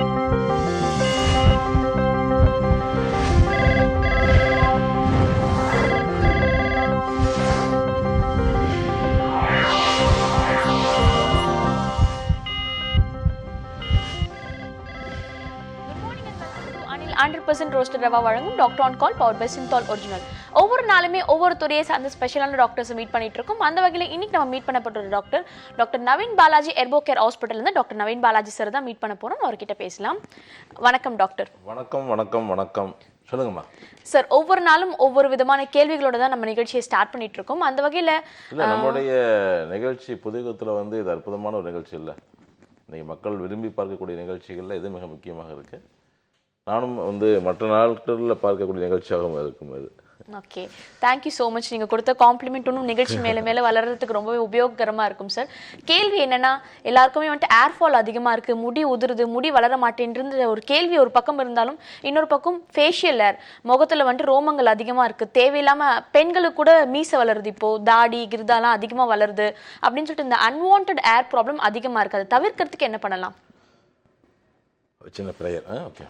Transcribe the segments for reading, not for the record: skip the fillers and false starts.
100% roasted rava வழங்கும் doctor on call power by Cinthol original. ஒவ்வொரு நாளுமே ஒவ்வொரு துறையை சார்ந்த ஸ்பெஷலான டாக்டர்ஸ் மீட் பண்ணிட்டு இருக்கோம். அந்த வகையில் இன்னைக்கு நம்ம மீட் பண்ணப்பட்ட ஒரு டாக்டர் நவீன் பாலாஜி எர்போ கேர் ஹாஸ்பிட்டல் இருந்து டாக்டர் நவீன் பாலாஜி சார் தான் மீட் பண்ண போறோம். அவர்கிட்ட பேசலாம். வணக்கம் டாக்டர். வணக்கம் வணக்கம் வணக்கம். சொல்லுங்கம்மா சார். ஒவ்வொரு நாளும் ஒவ்வொரு விதமான கேள்விகளோட தான் நம்ம நிகழ்ச்சியை ஸ்டார்ட் பண்ணிட்டு இருக்கோம். அந்த வகையில் நம்மளுடைய நிகழ்ச்சி புதுயுகத்தில் இது அற்புதமான ஒரு நிகழ்ச்சி இல்லை. இன்னைக்கு மக்கள் விரும்பி பார்க்கக்கூடிய நிகழ்ச்சிகளில் இது மிக முக்கியமாக இருக்குது. நானும் மற்ற நாட்களில் பார்க்கக்கூடிய நிகழ்ச்சியாகவும் இருக்கும் அது. Okay, thank you so much. நீங்கள் கொடுத்த காம்ப்ளிமெண்ட் இன்னும் நிகழ்ச்சி மேலே மேலே வளர்கிறதுக்கு ரொம்பவே உபயோகரமாக இருக்கும் சார். கேள்வி என்னென்னா, எல்லாருக்குமே ஏர்ஃபால் அதிகமாக இருக்குது, முடி உதிருது, முடி வளர மாட்டேன்ற ஒரு கேள்வி ஒரு பக்கம் இருந்தாலும், இன்னொரு பக்கம் ஃபேஷியல் ஏர், முகத்தில் ரோமங்கள் அதிகமாக இருக்குது, தேவையில்லாமல் பெண்களுக்கு கூட மீசை வளருது, இப்போது தாடி கிருதாலாம் அதிகமாக வளருது அப்படின்னு சொல்லிட்டு இந்த அன்வான்ட் ஏர் ப்ராப்ளம் அதிகமாக இருக்குது. அதை தவிர்க்கிறதுக்கு என்ன பண்ணலாம்? சின்ன ப்ரேயர். ஓகே.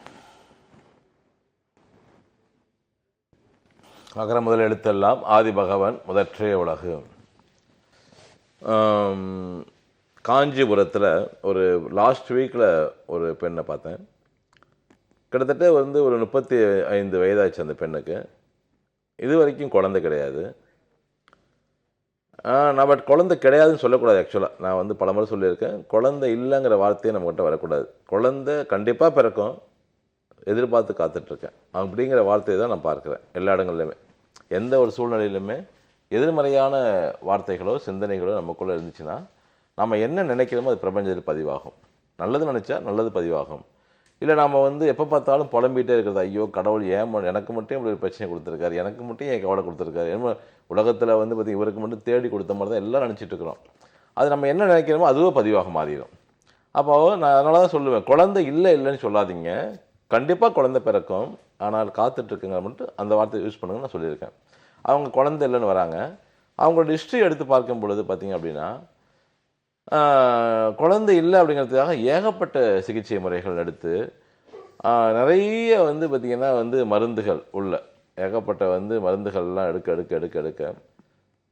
அகர முதல் எழுத்தெல்லாம் ஆதி பகவன் முதற்றே உலகு. காஞ்சிபுரத்தில் ஒரு லாஸ்ட் வீக்கில் ஒரு பெண்ணை பார்த்தேன். கிட்டத்தட்ட ஒரு 35 வயதாச்சு அந்த பெண்ணுக்கு. இது வரைக்கும் குழந்தை கிடையாது. பட் குழந்தை கிடையாதுன்னு சொல்லக்கூடாது. ஆக்சுவலாக நான் பலமுறை சொல்லியிருக்கேன், குழந்தை இல்லைங்கிற வார்த்தையை நம்மகிட்ட வரக்கூடாது. குழந்தை கண்டிப்பாக பிறக்கும், எதிர்பார்த்து காத்துட்ருக்கேன் அப்படிங்கிற வார்த்தையை தான் நான் பார்க்குறேன் எல்லா இடங்கள்லையுமே. எந்த ஒரு சூழ்நிலையிலுமே எதிர்மறையான வார்த்தைகளோ சிந்தனைகளோ நமக்குள்ளே இருந்துச்சுன்னா நம்ம என்ன நினைக்கிறோமோ அது பிரபஞ்சத்தில் பதிவாகும். நல்லது நினச்சா நல்லது பதிவாகும். இல்லை நாம் எப்போ பார்த்தாலும் புலம்பிகிட்டே இருக்கிறது, ஐயோ கடவுள் ஏன் எனக்கு மட்டும் இப்படி ஒரு பிரச்சனை கொடுத்துருக்காரு, எனக்கு மட்டும் ஏன் கவலை கொடுத்துருக்காரு, என்ன உலகத்தில் பார்த்திங்க இவருக்கு மட்டும் தேடி கொடுத்த மாதிரி தான் எல்லாம் நினச்சிட்டு இருக்கிறோம். அது நம்ம என்ன நினைக்கிறோமோ அதுவே பதிவாக மாறிடும். அப்போது நான் அதனால தான் சொல்லுவேன், குழந்தை இல்லைன்னு சொல்லாதீங்க, கண்டிப்பாக குழந்தை பிறக்கும், ஆனால் காத்துட்ருக்குங்க மட்டும் அந்த வார்த்தையை யூஸ் பண்ணுங்கன்னு நான் சொல்லியிருக்கேன். அவங்க குழந்தை இல்லைன்னு வராங்க. அவங்களோட ஹிஸ்ட்ரி எடுத்து பார்க்கும் பொழுது பார்த்திங்க அப்படின்னா, குழந்தை இல்லை அப்படிங்கிறதுக்காக ஏகப்பட்ட சிகிச்சை முறைகள் எடுத்து நிறைய பார்த்திங்கன்னா மருந்துகள் உள்ள ஏகப்பட்ட மருந்துகள்லாம் எடுக்க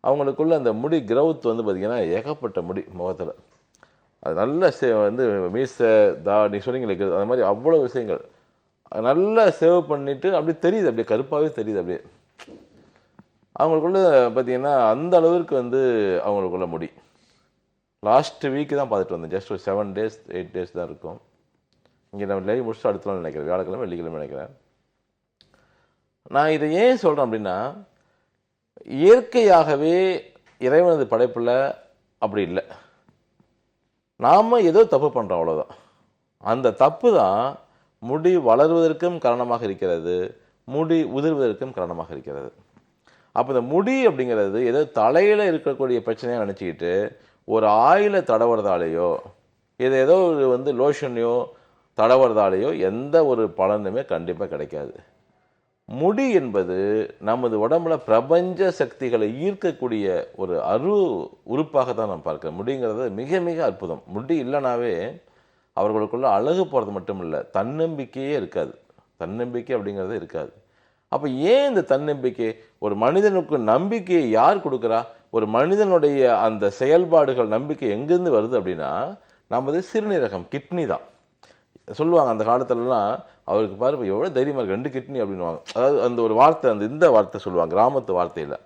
அவங்களுக்குள்ள அந்த முடி க்ரௌத் பார்த்திங்கன்னா ஏகப்பட்ட முடி முகத்தில் அது நல்ல மீசை நீ சொன்னீங்களே அது மாதிரி அவ்வளோ விஷயங்கள் நல்லா சேவ் பண்ணிவிட்டு அப்படியே தெரியுது, அப்படியே கருப்பாகவே தெரியுது. அப்படியே அவங்களுக்குள்ள பார்த்திங்கன்னா அந்த அளவிற்கு அவங்களுக்குள்ள முடி. லாஸ்ட் வீக்கு தான் பார்த்துட்டு வந்தேன். ஜஸ்ட் ஒரு 7 days 8 days தான் இருக்கும். இங்கே நம்ம லைவ் முடிச்சுட்டு அடுத்த நாள் நினைக்கிறேன், வியாழக்கிழமை வெள்ளிக்கிழமை நினைக்கிறேன். நான் இதை ஏன் சொல்கிறேன் அப்படின்னா, இயற்கையாகவே இறைவனது படைப்பில் அப்படி இல்லை. நாம் ஏதோ தப்பு பண்ணுறோம், அவ்வளோதான். அந்த தப்பு தான் முடி வளருவதற்கும் காரணமாக இருக்கிறது, முடி உதிர்வதற்கும் காரணமாக இருக்கிறது. அப்போ இந்த முடி அப்படிங்கிறது ஏதோ தலையில் இருக்கக்கூடிய பிரச்சனையாக நினச்சிக்கிட்டு ஒரு ஆயிலை தடவுறதாலேயோ இதை ஏதோ லோஷனையோ தடவுறதாலேயோ எந்த ஒரு பலனுமே கண்டிப்பாக கிடைக்காது. முடி என்பது நமது உடம்புல பிரபஞ்ச சக்திகளை ஈர்க்கக்கூடிய ஒரு உறுப்பாக தான் நான் பார்க்கிறேன். முடிங்கிறது மிக மிக அற்புதம். முடி இல்லைனாவே அவர்களுக்குள்ள அழகு போகிறது மட்டும் இல்லை, தன்னம்பிக்கையே இருக்காது. தன்னம்பிக்கை அப்படிங்கிறது இருக்காது. அப்போ ஏன் இந்த தன்னம்பிக்கை? ஒரு மனிதனுக்கு நம்பிக்கையை யார் கொடுக்குறா? ஒரு மனிதனுடைய அந்த செயல்பாடுகள் நம்பிக்கை எங்கேருந்து வருது அப்படின்னா, நமது சிறுநீரகம், கிட்னி தான். சொல்லுவாங்க அந்த காலத்துலலாம், அவருக்கு பாரு இப்போ எவ்வளோ தைரியமாக இருக்குது, 2 கிட்னி அப்படின்வாங்க. அதாவது அந்த ஒரு வார்த்தை இந்த வார்த்தை சொல்லுவாங்க கிராமத்து வார்த்தையில்.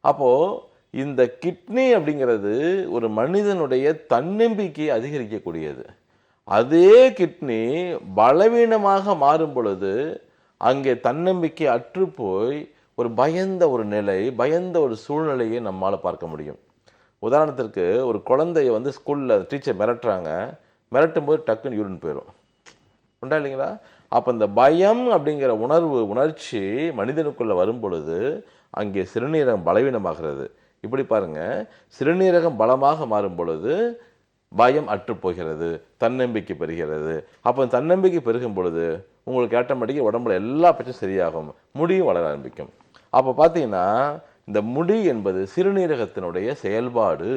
அப்போது இந்த கிட்னி அப்படிங்கிறது ஒரு மனிதனுடைய தன்னம்பிக்கையை அதிகரிக்கக்கூடியது. அதே கிட்னி பலவீனமாக மாறும் பொழுது அங்கே தன்னம்பிக்கை அற்றுப்போய் ஒரு பயந்த ஒரு நிலை, பயந்த ஒரு சூழ்நிலையை நம்மால் பார்க்க முடியும். உதாரணத்திற்கு ஒரு குழந்தைய ஸ்கூலில் டீச்சர் மிரட்டும் போது டக்குன்னு யூரின் போயிடும், உண்டா இல்லைங்களா? அப்போ இந்த பயம் அப்படிங்கிற உணர்ச்சி மனிதனுக்குள்ளே வரும் பொழுது அங்கே சிறுநீரகம் பலவீனமாகிறது. இப்படி பாருங்கள், சிறுநீரகம் பலமாக மாறும் பொழுது பயம் அற்றுப்போகிறது, தன்னம்பிக்கை பெறுகிறது. அப்போ தன்னம்பிக்கை பெருகும் பொழுது உங்களுக்கு ஆட்டோமேட்டிக்காக உடம்புல எல்லா பிரச்சனையும் சரியாகும், முடியும் வளர ஆரம்பிக்கும். அப்போ பார்த்தீங்கன்னா இந்த முடி என்பது சிறுநீரகத்தினுடைய செயல்பாடு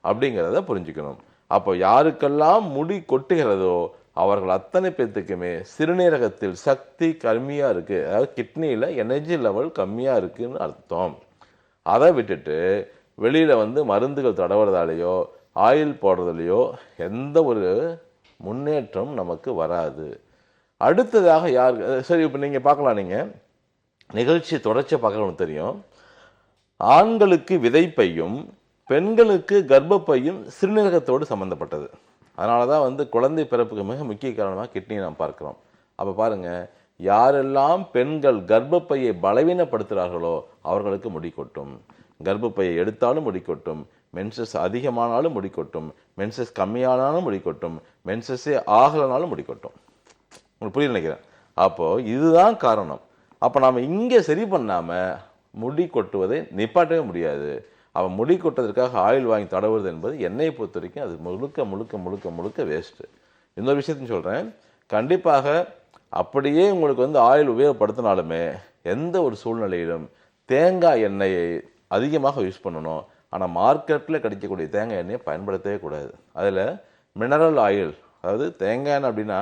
அப்படிங்கிறத புரிஞ்சுக்கணும். அப்போ யாருக்கெல்லாம் முடி கொட்டுகிறதோ அவர்கள் அத்தனை பேர்த்துக்குமே சிறுநீரகத்தில் சக்தி கம்மியாக இருக்குது, அதாவது கிட்னியில் எனர்ஜி லெவல் கம்மியாக இருக்குதுன்னு அர்த்தம். அதை விட்டுட்டு வெளியில் வந்து மருந்துகள் தடவுறதாலேயோ ஆயில் போடுறதுலையோ எந்த ஒரு முன்னேற்றம் நமக்கு வராது. அடுத்ததாக யார், சரி இப்போ நீங்கள் பார்க்கலாம், நீங்கள் நிகழ்ச்சி தொடர்ச்சியாக பார்க்கணும்னு தெரியும், ஆண்களுக்கு விதைப்பையும் பெண்களுக்கு கர்ப்பப்பையும் சிறுநீரகத்தோடு சம்மந்தப்பட்டது. அதனால தான் வந்து குழந்தை பிறப்புக்கு மிக முக்கிய காரணமாக கிட்னியை நாம் பார்க்குறோம். அப்போ பாருங்கள், யாரெல்லாம் பெண்கள் கர்ப்பப்பையை பலவீனப்படுத்துகிறார்களோ அவர்களுக்கு முடி கொட்டும். கர்ப்பப்பையை எடுத்தாலும் முடி கொட்டும், மென்சஸ் அதிகமானாலும் முடி கொட்டும், மென்சஸ் கம்மியானாலும் முடி கொட்டும், மென்சஸே ஆகலைனாலும் முடி கொட்டும். உங்களுக்கு புரிய நினைக்கிறேன். அப்போது இதுதான் காரணம். அப்போ நாம் இங்கே சரி பண்ணாமல் முடி கொட்டுவதை நிப்பாட்டவே முடியாது. அவன் முடி கொட்டுவதற்காக ஆயில் வாங்கி தடவுறது என்பது என்னை பொறுத்த வரைக்கும் அது முழுக்க முழுக்க முழுக்க முழுக்க வேஸ்ட்டு. இன்னொரு விஷயத்தையும் சொல்கிறேன், கண்டிப்பாக அப்படியே உங்களுக்கு வந்து ஆயில் உபயோகப்படுத்தினாலுமே எந்த ஒரு சூழ்நிலையிலும் தேங்காய் எண்ணெயை அதிகமாக யூஸ் பண்ணணும். ஆனால் மார்க்கெட்டில் கிடைக்கக்கூடிய தேங்காய் எண்ணெயை பயன்படுத்தவே கூடாது. அதில் மினரல் ஆயில், அதாவது தேங்காய் எண்ணெய் அப்படின்னா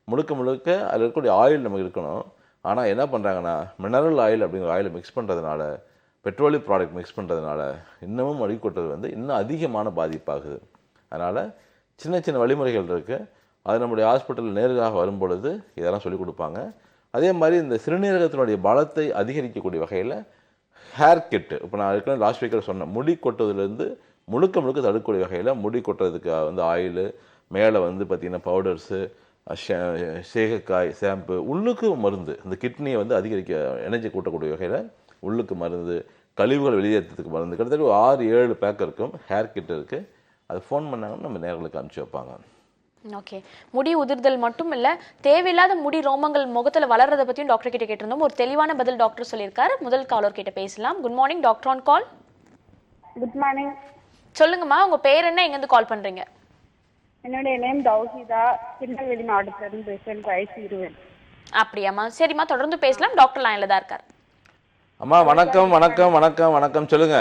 முழுக்க முழுக்க அதில் இருக்கக்கூடிய ஆயில் நமக்கு இருக்கணும். ஆனால் என்ன பண்ணுறாங்கன்னா மினரல் ஆயில் அப்படிங்கிற ஆயிலை மிக்ஸ் பண்ணுறதுனால, பெட்ரோலியம் ப்ராடக்ட் மிக்ஸ் பண்ணுறதுனால இன்னமும் முடி கொட்டுறது வந்து இன்னும் அதிகமான பாதிப்பாகுது. அதனால் சின்ன சின்ன வழிமுறைகள் இருக்குது, அது நம்முடைய ஹாஸ்பிட்டலில் நேருக்காக வரும்பொழுது இதெல்லாம் சொல்லிக் கொடுப்பாங்க. அதே மாதிரி இந்த சிறுநீரகத்தினுடைய பலத்தை அதிகரிக்கக்கூடிய வகையில் ஹேர் கிட்டு, இப்போ நான் ஏற்கனவே லாஸ்ட் வீக்கில் சொன்னேன், முடி கொட்டுவதுலேருந்து முழுக்க முழுக்க தடுக்கக்கூடிய வகையில் முடி கொட்டுறதுக்கு வந்து ஆயிலு, மேலே வந்து பார்த்திங்கன்னா பவுடர்ஸு, சேகக்காய், ஷாம்பு, உள்ளுக்கு மருந்து, இந்த கிட்னியை வந்து அதிகரிக்க எனர்ஜி கூட்டக்கூடிய வகையில் உள்ளுக்கு மருந்து, கழிவுகள் வெளியேற்றத்துக்கு மருந்து, கிட்டத்தட்ட ஒரு 6-7 பேக் இருக்கும். ஹேர் கிட் இருக்குது, அது ஃபோன் பண்ணாங்கன்னா நம்ம நேர்களுக்கு அனுப்பிச்சி வைப்பாங்க. ஓகே, முடி உதிர்தல் மட்டும் இல்லை, தேவையில்லாத முடி ரோமங்கள் முகத்தில் வளர்றதை பற்றியும் டாக்டர் கிட்ட கேட்டிருந்தோம். ஒரு தெளிவான பதில் டாக்டர் சொல்லியிருக்காரு. முதல் காலர் கிட்ட பேசலாம். Good morning, doctor on call. Good morning. சொல்லுங்கம்மா, உங்கள் பேர் என்ன, எங்கேருந்து கால் பண்ணுறீங்க? என்னுடைய நேம் தௌஹிதா, திருநெல்வேலி மாவட்டத்திலிருந்து பேசுகிறேன். வயசு 20. அப்படியாம்மா, சரிம்மா, தொடர்ந்து பேசலாம். டாக்டர் லைனில் தான் இருக்கார். அம்மா வணக்கம் வணக்கம் வணக்கம் வணக்கம், சொல்லுங்க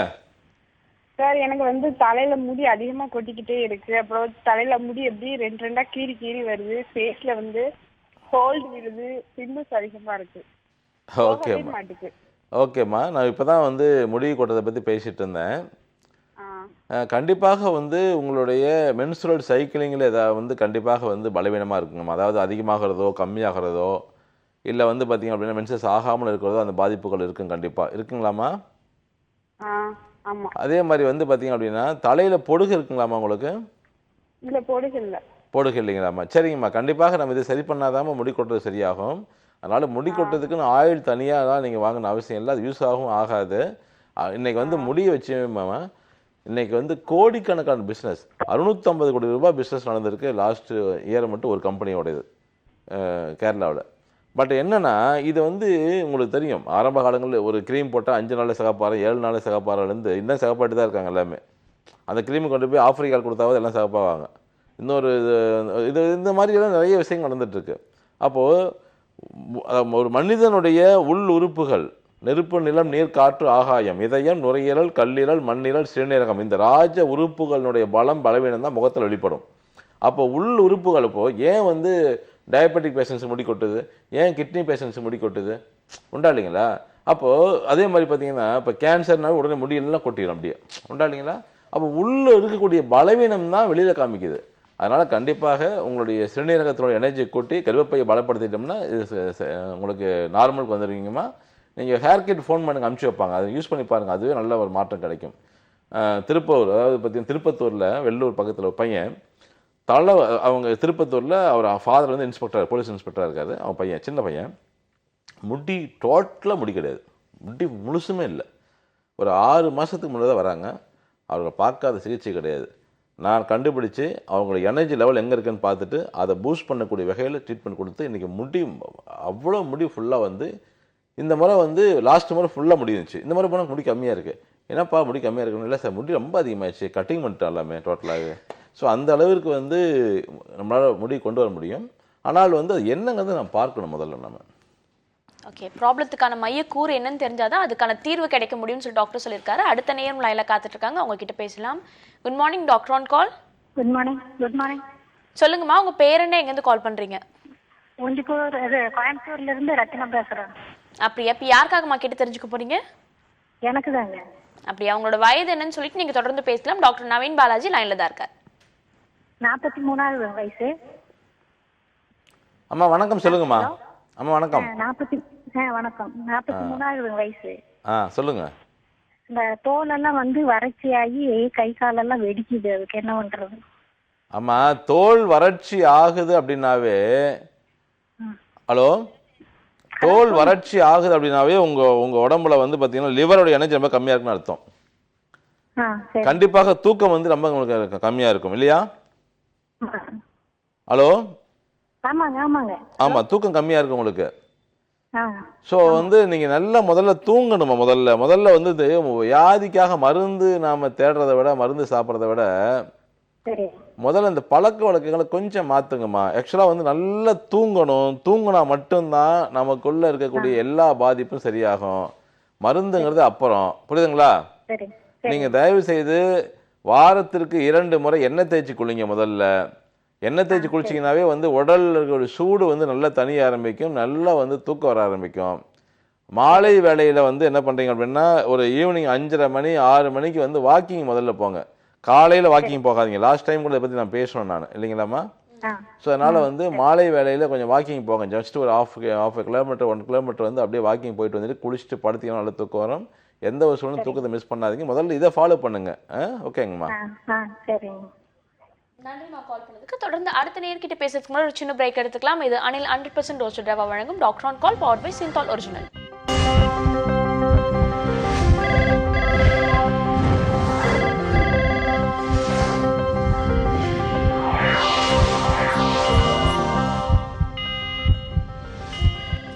சார். எனக்கு வந்து தலையில முடி அதிகமா கொட்டிக்கிட்டே இருக்கு. அப்புறம் தலையில முடி எப்படி ரெண்டு ரெண்டா கீறி கீறி வருது. ஃபேஸ்ல வந்து ஹோல்டு விழுது, பிம்பிள்ஸ் அதிகமா இருக்கு. ஓகேம்மா ஓகேம்மா, நான் இப்போ தான் வந்து முடி கொட்டதை பற்றி பேசிகிட்டு இருந்தேன். கண்டிப்பாக வந்து உங்களுடைய மென்சுரல் சைக்கிளிங்கில் ஏதாவது வந்து கண்டிப்பாக வந்து பலவீனமாக இருக்குங்கம்மா. அதாவது அதிகமாகிறதோ கம்மியாகிறதோ இல்லை வந்து பார்த்திங்க அப்படின்னா மென்சஸ் ஆகாமல் இருக்கிறதோ அந்த பாதிப்புகள் இருக்கும், கண்டிப்பாக இருக்குங்களாம்மா? அதே மாதிரி வந்து பார்த்திங்க அப்படின்னா தலையில் பொடுகு இருக்குங்களாம்மா உங்களுக்கு? இல்லை, பொடுகு இல்லை. பொடுகு இல்லைங்களாம்மா? சரிங்கம்மா, கண்டிப்பாக நம்ம இதை சரி பண்ணாதாம்மா முடி கொட்டுறது சரியாகும். அதனால் முடி கொட்டுறதுக்குன்னு ஆயில் தனியாக தான் நீங்கள் வாங்கின அவசியம் இல்லை, அது யூஸ் ஆகவும் ஆகாது. இன்றைக்கி வந்து முடியை வச்சுமாம்மா, இன்றைக்கி வந்து கோடிக்கணக்கான பிஸ்னஸ், 650 கோடி ரூபாய் பிஸ்னஸ் நடந்திருக்கு லாஸ்ட்டு இயர் மட்டும் ஒரு கம்பெனியோடது கேரளாவில். பட் என்னென்னா இது வந்து உங்களுக்கு தெரியும், ஆரம்ப காலங்களில் ஒரு க்ரீம் போட்டால் 5 நாளில் சிகப்பாரம், 7 நாளில் சிகப்பாரிலேருந்து இன்னும் சிகப்பாட்டு தான் இருக்காங்க எல்லாமே. அந்த க்ரீமை கொண்டு போய் ஆஃப்ரிக்காவில் கொடுத்தாவது எல்லாம் சிகப்பாவாங்க. இன்னொரு இது இந்த மாதிரியெல்லாம் நிறைய விஷயங்கள் நடந்துகிட்ருக்கு. அப்போது ஒரு மனிதனுடைய உள் உறுப்புகள் நெருப்பு, நிலம், நீர், காற்று, ஆகாயம், இதயம், நுரையீரல், கல்லீரல், மண்ணீரல், சிறுநீரகம், இந்த ராஜ உறுப்புகளுடைய பலம் பலவீனம் தான் முகத்தில் வெளிப்படும். அப்போ உள் உறுப்புகள் இப்போது ஏன் வந்து டயபெட்டிக் பேஷண்ட்ஸுக்கு முடி கொட்டுது, ஏன் கிட்னி பேஷண்ட்ஸுக்கு முடி கொட்டுது, உண்டா இல்லைங்களா? அப்போது அதே மாதிரி பார்த்தீங்கன்னா இப்போ கேன்சர்னாலும் உடனே முடியெல்லாம் கொட்டிடும், அப்படியே உண்டா இல்லைங்களா? அப்போ உள்ளே இருக்கக்கூடிய பலவீனம் தான் வெளியில் காமிக்குது. அதனால் கண்டிப்பாக உங்களுடைய சிறுநீரகத்தினோட எனர்ஜி கூட்டி கர்ப்பப்பையை பலப்படுத்திட்டோம்னா இது உங்களுக்கு நார்மலுக்கு வந்துடுவீங்கம்மா. நீங்கள் ஹேர் கிட் ஃபோன் பண்ணுங்க, அனுப்பிச்சி வைப்பாங்க, அதை யூஸ் பண்ணி பாருங்கள், அதுவே நல்ல ஒரு மாற்றம் கிடைக்கும். திருப்பூர், அதாவது பார்த்தீங்கன்னா திருப்பத்தூரில் வெள்ளூர் பக்கத்தில் ஒரு பையன் அவங்க திருப்பத்தூரில் அவர் ஃபாதர் வந்து இன்ஸ்பெக்டர், போலீஸ் இன்ஸ்பெக்டராக இருக்காரு. அவன் பையன் சின்ன பையன், முடி டோட்டலாக முடி கிடையாது, முடி முழுசுமே இல்லை. ஒரு 6 மாதத்துக்கு முன்னாடி தான் வராங்க. அவர்களை பார்க்காத சிகிச்சை கிடையாது. நான் கண்டுபிடிச்சி அவங்களோட எனர்ஜி லெவல் எங்கே இருக்குன்னு பார்த்துட்டு அதை பூஸ்ட் பண்ணக்கூடிய வகையில் ட்ரீட்மெண்ட் கொடுத்து இன்றைக்கி முடி அவ்வளோ முடி ஃபுல்லாக வந்து, இந்த முறை வந்து லாஸ்ட் முறை ஃபுல்லாக முடி இருந்துச்சு, இந்த முறை போனால் முடி கம்மியாக இருக்குது. என்னப்பா முடி கம்மியாக இருக்கணும்? இல்லை சார், முடி ரொம்ப அதிகமாகிடுச்சு, கட்டிங் பண்ணிட்டோம் எல்லாமே டோட்டலாகவே. ஸோ அந்த அளவிற்கு வந்து நம்மளால் முடி கொண்டு வர முடியும். ஆனால் வந்து அது என்னங்கிறது நம்ம பார்க்கணும் முதல்ல நம்ம. ஓகே, ப்ராப்ளத்துக்கான மையக்கூறு என்னன்னு தெரிஞ்சாதான் அதுக்கான தீர்வு கிடைக்க முடியும்னு சொல்லி டாக்டர் சொல்லியிருக்காரு. அடுத்த நேரம் லைனில் காத்துட்டு இருக்காங்க, அவங்க கிட்ட பேசலாம். Good morning, doctor on call. Good morning. Good morning. சொல்லுங்கம்மா, உங்க பேர் என்ன, எங்கேருந்து கால் பண்றீங்க? ஒண்டிக்கூர் இது கோயம்புத்தூர்ல இருந்து ரத்தினம் பேசுறேன். அப்படியா? இப்போ யாருக்காகம்மா கேட்டு தெரிஞ்சுக்க போறீங்க? எனக்கு தாங்க. அப்படியா? உங்களோட வயது என்னன்னு சொல்லிட்டு நீங்க தொடர்ந்து பேசலாம். டாக்டர் நவீன் பாலாஜி லைன்ல தான் இருக்கார். 43வது வயசு. அம்மா வணக்கம், சொல்லுங்கம்மா. அம்மா வணக்கம். வணக்கம். 43வது வயசு. சொல்லுங்க. இந்த தோலெல்லாம் வந்து வறட்சியாகி கை காலெல்லாம் வெடிக்குது, அதுக்கு என்ன பண்றது? அம்மா, தோல் வறட்சி ஆகுது அப்படின்னாவே, ஹலோ, தோல் வறட்சி ஆகுது அப்படின்னாவே உங்க உடம்புல வந்து பாத்தீங்கன்னா லிவரோட எனர்ஜி ரொம்ப கம்மியா இருக்குன்னு அர்த்தம். கண்டிப்பாக தூக்கம் வந்து ரொம்ப உங்களுக்கு கம்மியா இருக்கும் இல்லையா? ஹலோ. ஆமா, தூக்கம் கம்மியா இருக்கு உங்களுக்கு. ஸோ வந்து நீங்க நல்லா முதல்ல தூங்கணுமா. முதல்ல வந்து வியாதிக்காக மருந்து நாம தேடுறதை விட, மருந்து சாப்பிட்றத விட முதல்ல இந்த பழக்க வழக்கங்களை கொஞ்சம் மாத்துங்கம்மா. ஆக்சுவலா வந்து நல்லா தூங்கணும். தூங்கினா மட்டும்தான் நமக்குள்ள இருக்கக்கூடிய எல்லா பாதிப்பும் சரியாகும். மருந்துங்கிறது அப்புறம். புரியுதுங்களா? நீங்க தயவு செய்து வாரத்திற்கு 2 முறை எண்ணெய் தேய்ச்சி குளிங்க. முதல்ல எண்ணெய் தேய்ச்சி குளிச்சிங்கனாவே வந்து உடல்ல இருக்கிற சூடு வந்து நல்லா தனிய ஆரம்பிக்கும், நல்லா வந்து தூக்கம் வர ஆரம்பிக்கும். மாலை வேளையில வந்து என்ன பண்றீங்க அப்படின்னா, ஒரு ஈவினிங் 5:30 மணி 6 மணிக்கு வந்து வாக்கிங் முதல்ல போங்க. காலையில வாக்கிங் போகாதீங்க. லாஸ்ட் டைம் கூட இதை பத்தி நான் பேசணும் நான், இல்லைங்களாம்மா? ஸோ அதனால வந்து மாலை வேளையில கொஞ்சம் வாக்கிங் போங்க. ஜஸ்ட் ஒரு half கிலோமீட்டர் 1 கிலோமீட்டர் வந்து அப்படியே வாக்கிங் போயிட்டு வந்துட்டு குளிச்சுட்டு படுத்தீங்கன்னா நல்ல தூக்கம் வரும். எந்த ஒரு சூழ்நிலை தூக்கத்தை மிஸ் பண்ணாதீங்க. முதல்ல இதை ஃபாலோ பண்ணுங்க. ஓகேங்கம்மா. நன்றிமா கால் பண்ணதுக்கு. தொடர்ந்து அடுத்த நேர்கிட்ட பேசுறதுக்கு முன்னாடி ஒரு சின்ன பிரேக் எடுத்துக்கலாம். இது அனில் 100% ரோஸ்டட் ரவா வழங்கும் doctor on call, powered by Cinthol original.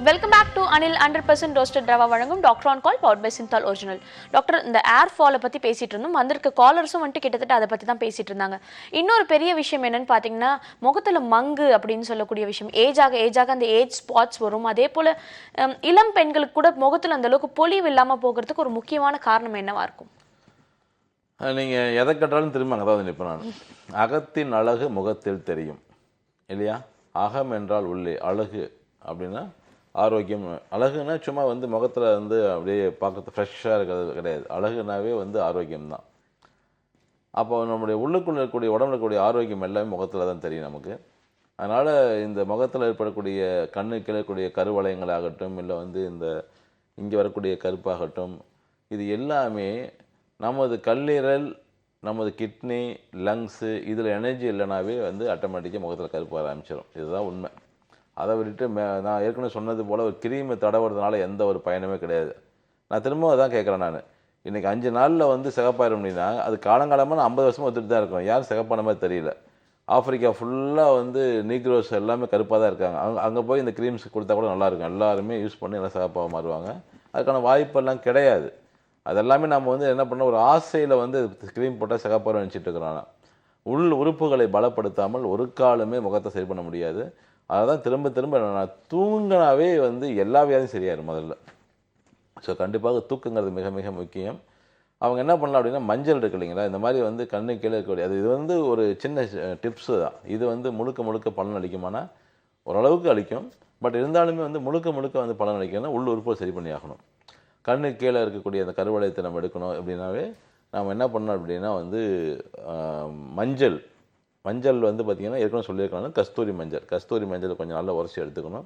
Welcome back to Anil 100% roasted rava வழங்கும் doctor on call, powered by Cinthol original. Doctor, இந்த ஏர் ஃபாலை பற்றி பேசிட்டு இருந்தோம். வந்திருக்க காலர்ஸும் வந்துட்டு கிட்டத்தட்ட அதை பற்றி தான் பேசிட்டு இருந்தாங்க. இன்னொரு பெரிய விஷயம் என்னன்னு பார்த்தீங்கன்னா, முகத்தில் மங்கு அப்படின்னு சொல்லக்கூடிய விஷயம். ஏஜாக அந்த ஏஜ் ஸ்பாட்ஸ் வரும். அதே போல் இளம் பெண்களுக்கு கூட முகத்தில் அந்த அளவுக்கு பொலிவு இல்லாமல் போகிறதுக்கு ஒரு முக்கியமான காரணம் என்னவா இருக்கும்? நீங்கள் எதை கட்டாலும் திரும்ப அங்கே தான் நிற்பேன் நான். அகத்தின் அழகு முகத்தில் தெரியும் இல்லையா? அகம் என்றால் உள்ளே. அழகு அப்படின்னா ஆரோக்கியம். அழகுனா சும்மா வந்து முகத்தில் வந்து அப்படியே பார்க்கறது ஃப்ரெஷ்ஷாக இருக்கிறது கிடையாது. அழகுனாவே வந்து ஆரோக்கியம்தான். அப்போ நம்முடைய உள்ளுக்குள்ளே இருக்கக்கூடிய உடம்புல இருக்கக்கூடிய ஆரோக்கியம் எல்லாமே முகத்தில் தான் தெரியும் நமக்கு. அதனால் இந்த முகத்தில் ஏற்படக்கூடிய கண்ணுக்கு இருக்கக்கூடிய கருவளையங்களாகட்டும், இல்லை வந்து இந்த இங்கே வரக்கூடிய கருப்பாகட்டும், இது எல்லாமே நமது கல்லீரல், நமது கிட்னி, லங்ஸு இதில் எனர்ஜி இல்லைனாவே வந்து ஆட்டோமேட்டிக்காக முகத்தில் கருப்பு வர ஆரம்பிச்சிடும். இதுதான் உண்மை. அதை விட்டுட்டு நான் ஏற்கனவே சொன்னது போல் ஒரு கிரீமை தடவுறதுனால எந்த ஒரு பயனுமே கிடையாது. நான் திரும்பவும் அதான் கேட்குறேன். நான் இன்றைக்கி 5 நாளில் வந்து சிகப்பாயிரும் அப்படின்னா அது காலங்காலமாக நான் 50 வருஷமாக ஒத்துட்டு தான் இருக்கணும். யாரும் சிகப்பான மாதிரி தெரியல. ஆப்பிரிக்கா ஃபுல்லாக வந்து நீக்ரோஸ் எல்லாமே கருப்பாக தான் இருக்காங்க. அங்கே போய் இந்த க்ரீம்ஸ் கொடுத்தா கூட நல்லாயிருக்கும். எல்லாருமே யூஸ் பண்ணி எல்லாம் சிகப்பாக மாறுவாங்க. அதுக்கான வாய்ப்பெல்லாம் கிடையாது. அதெல்லாமே நம்ம வந்து என்ன பண்ணோம், ஒரு ஆசையில் வந்து க்ரீம் போட்டால் சிகப்பாக நினச்சிட்டு இருக்கிறோம். உள் உறுப்புகளை பலப்படுத்தாமல் ஒரு காலமே முகத்தை சரி பண்ண முடியாது. அதை தான் திரும்ப நான் தூங்கினாவே வந்து எல்லா வியாதியும் சரியாயிடும் முதல்ல. ஸோ கண்டிப்பாக தூக்கங்கிறது மிக மிக முக்கியம். அவங்க என்ன பண்ணலாம் அப்படின்னா, மஞ்சள் இருக்கு இல்லைங்களா, இந்த மாதிரி வந்து கண்ணு கீழே இருக்கக்கூடிய இது வந்து ஒரு சின்ன டிப்ஸு தான். இது வந்து முழுக்க பலன் அளிக்குமானா ஓரளவுக்கு அளிக்கும். பட் இருந்தாலுமே வந்து முழுக்க வந்து பலன் அளிக்கணும்னா உள் உறுப்பை சரி பண்ணி ஆகணும். கண்ணு கீழே இருக்கக்கூடிய அந்த கருவளையத்தை நம்ம எடுக்கணும் அப்படின்னாவே நாம் என்ன பண்ணோம் அப்படின்னா வந்து மஞ்சள் வந்து பார்த்திங்கன்னா ஏற்கனவே சொல்லியிருக்காங்க, கஸ்தூரி மஞ்சள் கொஞ்சம் நல்லா உரைச்சி எடுத்துக்கணும்.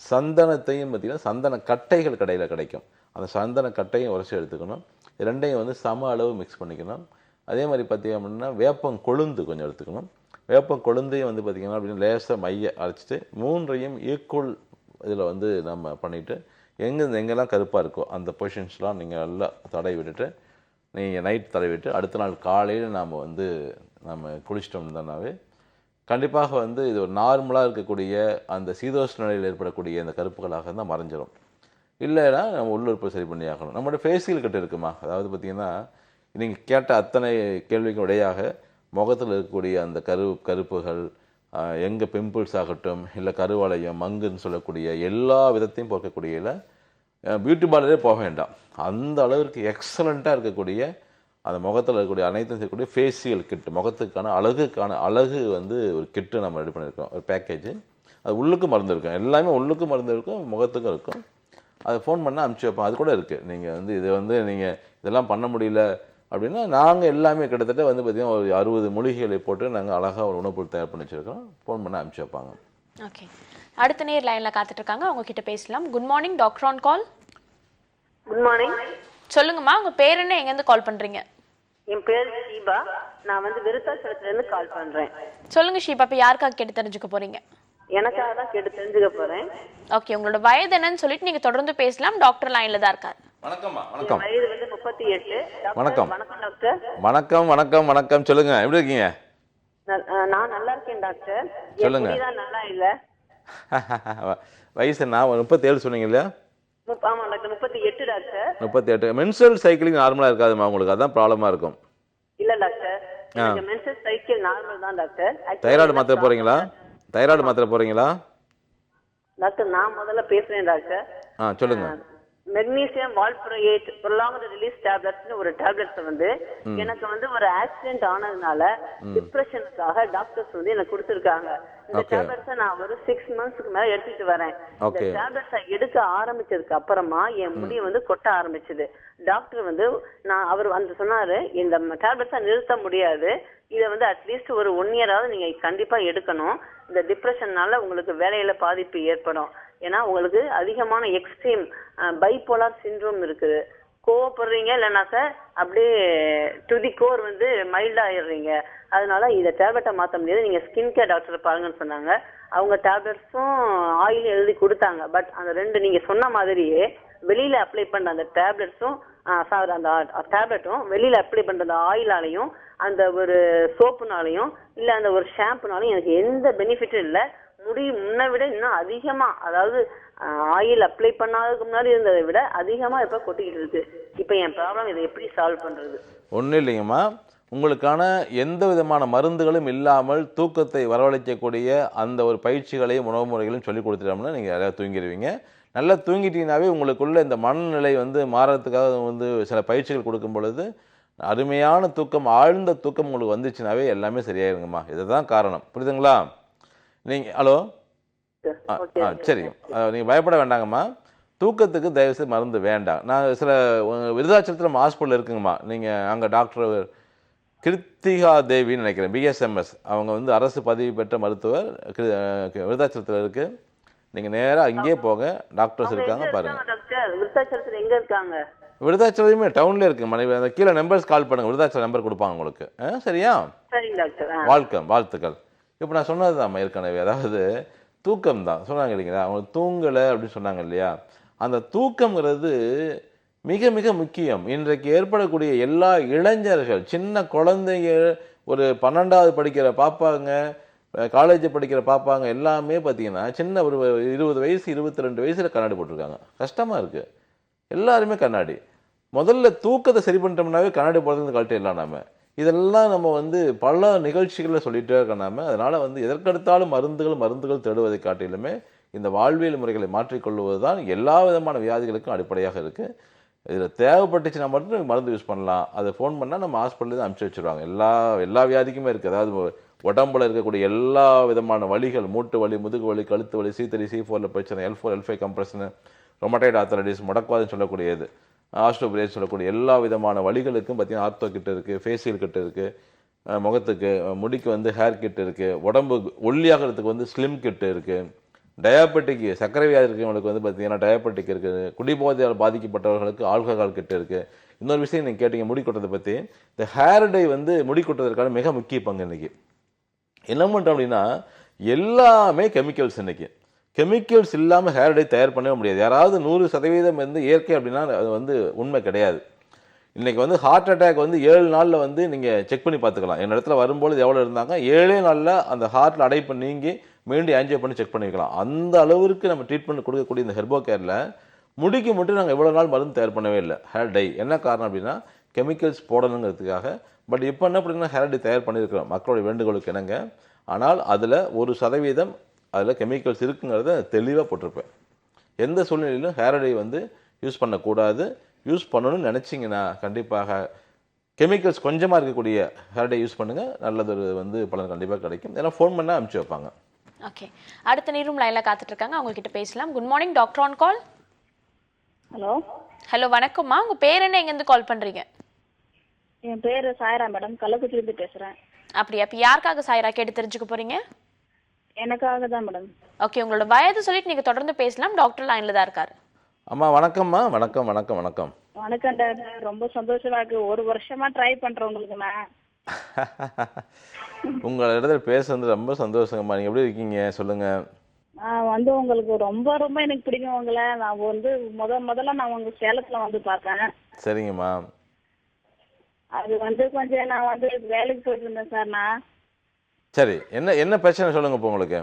சந்தனத்தையும் பார்த்திங்கன்னா சந்தன கட்டைகள் கடையில் கிடைக்கும். அந்த சந்தன கட்டையும் உரைச்சி எடுத்துக்கணும். ரெண்டையும் வந்து சம அளவு மிக்ஸ் பண்ணிக்கணும். அதே மாதிரி பார்த்திங்க அப்படின்னா வேப்பங்கொழுந்து கொஞ்சம் எடுத்துக்கணும். வேப்பங்கொழுந்தையும் வந்து பார்த்திங்கன்னா அப்படின்னு லேசாக மைய அரைச்சிட்டு 3ஐயும் ஈக்குவல் இதில் வந்து நம்ம பண்ணிவிட்டு எங்கெல்லாம் கருப்பாக இருக்கோ அந்த பொசிஷன்ஸ்லாம் நீங்கள் நல்லா தடவி விட்டுட்டு நீங்கள் நைட் தடவிட்டு அடுத்த நாள் காலையில் நம்ம குளிச்சிட்டோம்னாவே கண்டிப்பாக வந்து இது ஒரு நார்மலாக இருக்கக்கூடிய அந்த சீதோஷ்ண நிலையில் ஏற்படக்கூடிய அந்த கருப்புகளாக இருந்தால் மறைஞ்சிடும். இல்லைன்னா நம்ம உள்ளுறுப்பை சரி பண்ணி ஆகணும். நம்மளோட ஃபேஷியல் கிட்ட இருக்குமா, அதாவது பார்த்திங்கன்னா நீங்கள் கேட்ட அத்தனை கேள்விக்கு இடையாக முகத்தில் இருக்கக்கூடிய அந்த கருப்புகள், எங்கே பிம்பிள்ஸ் ஆகட்டும், இல்லை கருவளையம், மங்குன்னு சொல்லக்கூடிய எல்லா விதத்தையும் போக்கக்கூடியதில் பியூட்டி பார்லரே போக வேண்டாம். அந்த அளவிற்கு எக்ஸலண்ட்டாக இருக்கக்கூடிய அந்த முகத்தில் இருக்கக்கூடிய அனைத்தும் இருக்கக்கூடிய ஃபேஷியல் கிட்டு, முகத்துக்கான அழகு வந்து ஒரு கிட்டு நம்ம ரெடி பண்ணியிருக்கோம், ஒரு பேக்கேஜ். அது உள்ளுக்கும் மருந்து இருக்கும், எல்லாமே உள்ளுக்கும் மருந்து இருக்கும், முகத்துக்கும் இருக்கும். அதை ஃபோன் பண்ணால் அனுப்பிச்சி வைப்போம். அது கூட இருக்குது. நீங்கள் வந்து இது வந்து நீங்கள் இதெல்லாம் பண்ண முடியல அப்படின்னா நாங்கள் எல்லாமே கிட்டத்தட்ட வந்து பார்த்திங்கன்னா ஒரு 60 மூலிகைகளை போட்டு நாங்கள் அழகாக ஒரு உணவு தயார் பண்ணி வச்சுருக்கோம். ஃபோன் பண்ணால் அனுப்பிச்சி வைப்பாங்க. ஓகே, அடுத்த நேர் லைனில் காத்துட்ருக்காங்க, அவங்க கிட்ட பேசலாம். Good morning, doctor on call. Good morning. சொல்லுங்கம்மா, உங்கள் பேர் என்ன, எங்கேருந்து கால் பண்ணுறீங்க? என் பேர் ஷீபா. நான் வந்து விருத்தாச்சலத்துலேருந்து கால் பண்ணுறேன். சொல்லுங்க ஷீபா, இப்போ யாருக்காக கேட்டு தெரிஞ்சுக்க போகிறீங்க? எனக்காக தான் கேட்டு தெரிஞ்சுக்க போகிறேன். ஓகே, உங்களோட வயது என்னன்னு சொல்லிட்டு நீங்கள் தொடர்ந்து பேசலாம். டாக்டர் லைனில் தான் இருக்காரு. வணக்கம்மா. வணக்கம். வயது வந்து 38. வணக்கம். வணக்கம் டாக்டர். வணக்கம் வணக்கம் வணக்கம். சொல்லுங்கள், எப்படி இருக்கீங்க? நான் நல்லா இருக்கேன் டாக்டர். சொல்லுங்க. தான் நல்லா இல்லை. வயசு நான் 37 சொன்னீங்க இல்லையா? ஆமாம் டாக்டர், 38 டாக்டர். 38. மென்சுரல் சைக்கிளிங் நார்மலாக இருக்காதுமா உங்களுக்கு, அதான் ப்ராப்ளமாக இருக்கும். இல்லை டாக்டர், எனக்கு மென்சஸ் சைக்கிள் நார்மல் தான் டாக்டர். தைராய்டு மாத்திரை போகிறீங்களா? தைராய்டு மாத்திரை போகிறீங்களா? டாக்டர் நான் முதல்ல பேசுகிறேன் டாக்டர். சொல்லுங்கள். மெக்னீசியம் வால்ப்ரோயேட் ப்ரொலாங்டு ரிலீஸ் டேப்லெட்ஸ்னு ஒரு டேப்லெட்ஸ் வந்து எனக்கு வந்து ஒரு ஆக்சிடென்ட் ஆனதுனால டிப்ரெஷனுக்காக டாக்டர்ஸ் வந்து எனக்கு கொடுத்துருக்காங்க. இந்த டேப்லெட்ஸை நான் ஒரு 6 மந்த்ஸ்க்கு மேல எடுத்துட்டு வரேன். இந்த டேப்லெட்ஸை எடுக்க ஆரம்பிச்சதுக்கு அப்புறமா என் முடி வந்து கொட்ட ஆரம்பிச்சது. டாக்டர் வந்து அவர் வந்து சொன்னாரு, இந்த டேப்லெட்ஸை நிறுத்த முடியாது, இதை வந்து அட்லீஸ்ட் ஒரு 1 இயராவது நீங்க கண்டிப்பா எடுக்கணும். இந்த டிப்ரெஷன்னால உங்களுக்கு வேலையில பாதிப்பு ஏற்படும். ஏன்னா உங்களுக்கு அதிகமான எக்ஸ்ட்ரீம் பைபோலார் சிண்ட்ரோம் இருக்குது. கோவப்படுறீங்க, இல்லைன்னா சார் அப்படியே டு தி கோர் வந்து மைல்டா ஆயிடுறீங்க. அதனால இதை டேப்லெட்டை மாற்ற முடியாது, நீங்க ஸ்கின் கேர் டாக்டர் பாருங்கன்னு சொன்னாங்க. அவங்க டேப்லெட்ஸும் ஆயிலும் எழுதி கொடுத்தாங்க. பட் அந்த 2 நீங்க சொன்ன மாதிரியே வெளியில அப்ளை பண்ண அந்த டேப்லெட்ஸும் அந்த டேப்லெட்டும் வெளியில அப்ளை பண்ற அந்த ஆயிலாலையும் அந்த ஒரு சோப்புனாலையும் இல்ல அந்த ஒரு ஷாம்புனாலையும் எனக்கு எந்த பெனிஃபிட்டும் இல்லை. முடி முன்ன விட இன்னும் அதிகமா, அதாவது ஆயில் அப்ளை பண்ணாததுக்கு முன்னாடி இருந்ததை விட அதிகமா இப்ப கொட்டிக்கிட்டு இருக்கு. இப்ப என் ப்ராப்ளம் இதை எப்படி சால்வ் பண்றது? ஒன்றும் இல்லைங்கம்மா, உங்களுக்கான எந்த விதமான மருந்துகளும் இல்லாமல் தூக்கத்தை வரவழைக்கக்கூடிய அந்த ஒரு பயிற்சிகளையும் உணவு முறைகளையும் சொல்லி கொடுத்துட்டோம்னா நீங்கள் யாராவது தூங்கிடுவீங்க. நல்லா தூங்கிட்டீங்கன்னாவே உங்களுக்குள்ள இந்த மனநிலை வந்து மாறத்துக்காக வந்து சில பயிற்சிகள் கொடுக்கும் பொழுது அருமையான தூக்கம், ஆழ்ந்த தூக்கம் உங்களுக்கு வந்துச்சுனாவே எல்லாமே சரியாயிருங்கம்மா. இதுதான் காரணம். புரியுதுங்களா? நீங்கள் ஹலோ சரிங்க, நீங்கள் பயப்பட வேண்டாங்கம்மா. தூக்கத்துக்கு தயவுசெய்து மருந்து வேண்டாம். நான் சில விருதாச்சலத்தில் நம்ம ஹாஸ்பிட்டல் இருக்குங்கம்மா, நீங்கள் அங்கே டாக்டர் கிருத்திகா தேவின்னு நினைக்கிறேன், பிஎஸ்எம்எஸ், அவங்க வந்து அரசு பதிவு பெற்ற மருத்துவர், விருதாச்சலத்தில் இருக்குது. நீங்கள் நேராக அங்கேயே போங்க, டாக்டர்ஸ் இருக்காங்க பாருங்கள். விருத்தாச்சலத்தில் எங்கே இருக்காங்க? விருதாச்சலமே டவுன்லேயே இருக்குது மனைவி. அந்த கீழே நம்பர்ஸ் கால் பண்ணுங்கள், விருதாச்சலம் நம்பர் கொடுப்பாங்க உங்களுக்கு. சரியா? சரிங்க டாக்டர். வாழ்த்துக்கள். இப்போ நான் சொன்னது தான் ஏற்கனவே, அதாவது தூக்கம் தான் சொன்னாங்க இல்லைங்களா, அவங்க தூங்கலை அப்படின்னு சொன்னாங்க இல்லையா, அந்த தூக்கங்கிறது மிக மிக முக்கியம். இன்றைக்கு ஏற்படக்கூடிய எல்லா இளைஞர்கள், சின்ன குழந்தைங்க, ஒரு 12வது படிக்கிற பாப்பாங்க, காலேஜ் படிக்கிற பாப்பாங்க எல்லாமே பார்த்தீங்கன்னா சின்ன ஒரு 20 வயசு 22 வயசில் கண்ணாடி போட்டிருக்காங்க. கஷ்டமாக இருக்குது. எல்லாருமே கண்ணாடி. முதல்ல தூக்கத்தை சரி பண்ணிட்டோம்னாவே கண்ணாடி போடுறது கழட்டி இல்லை. இதெல்லாம் நம்ம வந்து பல நிகழ்ச்சிகளில் சொல்லிகிட்டே இருக்க அதனால் வந்து எதற்கெடுத்தாலும் மருந்துகள் தேடுவதை காட்டிலுமே இந்த வாழ்வியல் முறைகளை மாற்றிக்கொள்வது தான் எல்லா விதமான வியாதிகளுக்கும் அடிப்படையாக இருக்குது. இதில் தேவைப்பட்டுச்சுன்னா மட்டும் மருந்து யூஸ் பண்ணலாம். அதை ஃபோன் பண்ணால் நம்ம ஹாஸ்பிட்டலில் தான் அனுப்பிச்சி வச்சுருவாங்க. எல்லா வியாதிக்குமே இருக்குது. அதாவது உடம்புல இருக்கக்கூடிய எல்லா விதமான வலிகள், மூட்டு வலி, முதுகு வலி, கழுத்து வலி, C3 C4 பிரச்சனை, L4 L5 கம்ப்ரெஷனு, ரொமடைட் ஆர்த்தரைட்டிஸ், முடக்குவாதம் சொல்லக்கூடியது, ஆஸ்ட்ரோபிரேஸ் சொல்லக்கூடிய எல்லா விதமான வலிகளுக்கும் பார்த்தீங்கன்னா ஆர்த்தோ கிட்ட இருக்குது, ஃபேஷியல் கிட்ட இருக்குது, முகத்துக்கு முடிக்கு வந்து ஹேர் கிட் இருக்குது, உடம்பு ஒல்லியாகிறதுக்கு வந்து ஸ்லிம் கிட்டு இருக்குது, டயாபெட்டிக் சர்க்கரை வியாதி இருக்கிறவங்களுக்கு வந்து பார்த்தீங்கன்னா டயாபெட்டிக் இருக்குது, குடிபோதையால் பாதிக்கப்பட்டவர்களுக்கு ஆல்கஹால் கிட்ட இருக்குது. இன்னொரு விஷயம் நீங்கள் கேட்டீங்க முடி கொட்டதை பற்றி. இந்த ஹேர் டை வந்து முடி கொட்டுறதுக்கான மிக முக்கிய பங்கு. இன்றைக்கி என்ன பண்ணுறோம் அப்படின்னா எல்லாமே கெமிக்கல்ஸ். இன்றைக்கி கெமிக்கல்ஸ் இல்லாமல் ஹேர் டை தயார் பண்ணவே முடியாது. யாராவது 100% வந்து இயற்கை அப்படின்னா அது வந்து உண்மை கிடையாது. இன்றைக்கி வந்து ஹார்ட் அட்டாக் வந்து 7 நாளில் வந்து நீங்கள் செக் பண்ணி பார்த்துக்கலாம். என் இடத்துல வரும்போது எவ்வளோ இருந்தாங்க, 7 நாளில் அந்த ஹார்ட்டில் அடைப்பு நீங்கி மீண்டும் ஆன்ஜியோ பண்ணி செக் பண்ணிக்கலாம். அந்த அளவுக்கு நம்ம ட்ரீட்மெண்ட் கொடுக்கக்கூடிய இந்த ஹெர்போ கேரில் முடிக்கு மட்டும் நாங்கள் எவ்வளோ நாள் மருந்து தயார் பண்ணவே இல்லை. ஹேர் டை என்ன காரணம் அப்படின்னா கெமிக்கல்ஸ் போடணுங்கிறதுக்காக. பட் இப்போ என்ன அப்படின்னா ஹேர் டை தயார் பண்ணியிருக்கிறோம் மக்களுடைய வேண்டுகோளுக்கு இணங்க. ஆனால் அதில் 1% அதில் கெமிக்கல்ஸ் இருக்குங்கிறத தெளிவாக போட்டிருப்பேன். எந்த சூழ்நிலையிலும் ஹேர் டை வந்து யூஸ் பண்ணக்கூடாது. யூஸ் பண்ணணும்னு நினச்சிங்கன்னா கண்டிப்பாக கெமிக்கல்ஸ் கொஞ்சமாக இருக்கக்கூடிய ஹேர் டை யூஸ் பண்ணுங்கள், நல்லதொரு வந்து பலன் கண்டிப்பாக கிடைக்கும். இதெல்லாம் ஃபோன் பண்ணால் அனுப்பிச்சி வைப்பாங்க. ஓகே, அடுத்த நீரும் லைன்ல காத்துட்டு இருக்காங்க, அவங்க கிட்ட பேசலாம். Good morning, doctor on call. Hello hello, வணக்கம்மா. உங்க பேர் என்ன, எங்கேருந்து கால் பண்றீங்க? என் பேரு சாயரா மேடம், கள்ளக்குறிச்சியிலிருந்து பேசுறேன். அப்படியா? அப்ப யாருக்காக சாயரா கேட்டு தெரிஞ்சுக்க போறீங்க? எனக்காக தான் மேடம். ஓகே, உங்களோட வயது சொல்லிட்டு நீங்க தொடர்ந்து பேசலாம், டாக்டர் லைன்ல தான் இருக்காரு. அம்மா வணக்கம்மா. வணக்கம் வணக்கம் வணக்கம். வணக்கம் டாக்டர், ரொம்ப சந்தோஷமா இருக்கு. 1 வருஷமா ட்ரை பண்றேன் உங்களுக்கு நான். உங்கள் இடத்துல பேசுறது ரொம்ப சந்தோஷங்கம்மா. நீங்கள் எப்படி இருக்கீங்க சொல்லுங்கள். நான் வந்து உங்களுக்கு ரொம்ப ரொம்ப எனக்கு பிடிக்கும் உங்களை. நான் வந்து முதல்ல நான் உங்க சேலத்துல வந்து பார்த்தேன். சரிங்கம்மா. அது வந்து கொஞ்சம் நான் வந்து வேலைக்கு போயிட்டு இருந்தேன் சார். நான் சரி, என்ன என்ன பிரச்சனை சொல்லுங்கள் இப்போ உங்களுக்கு.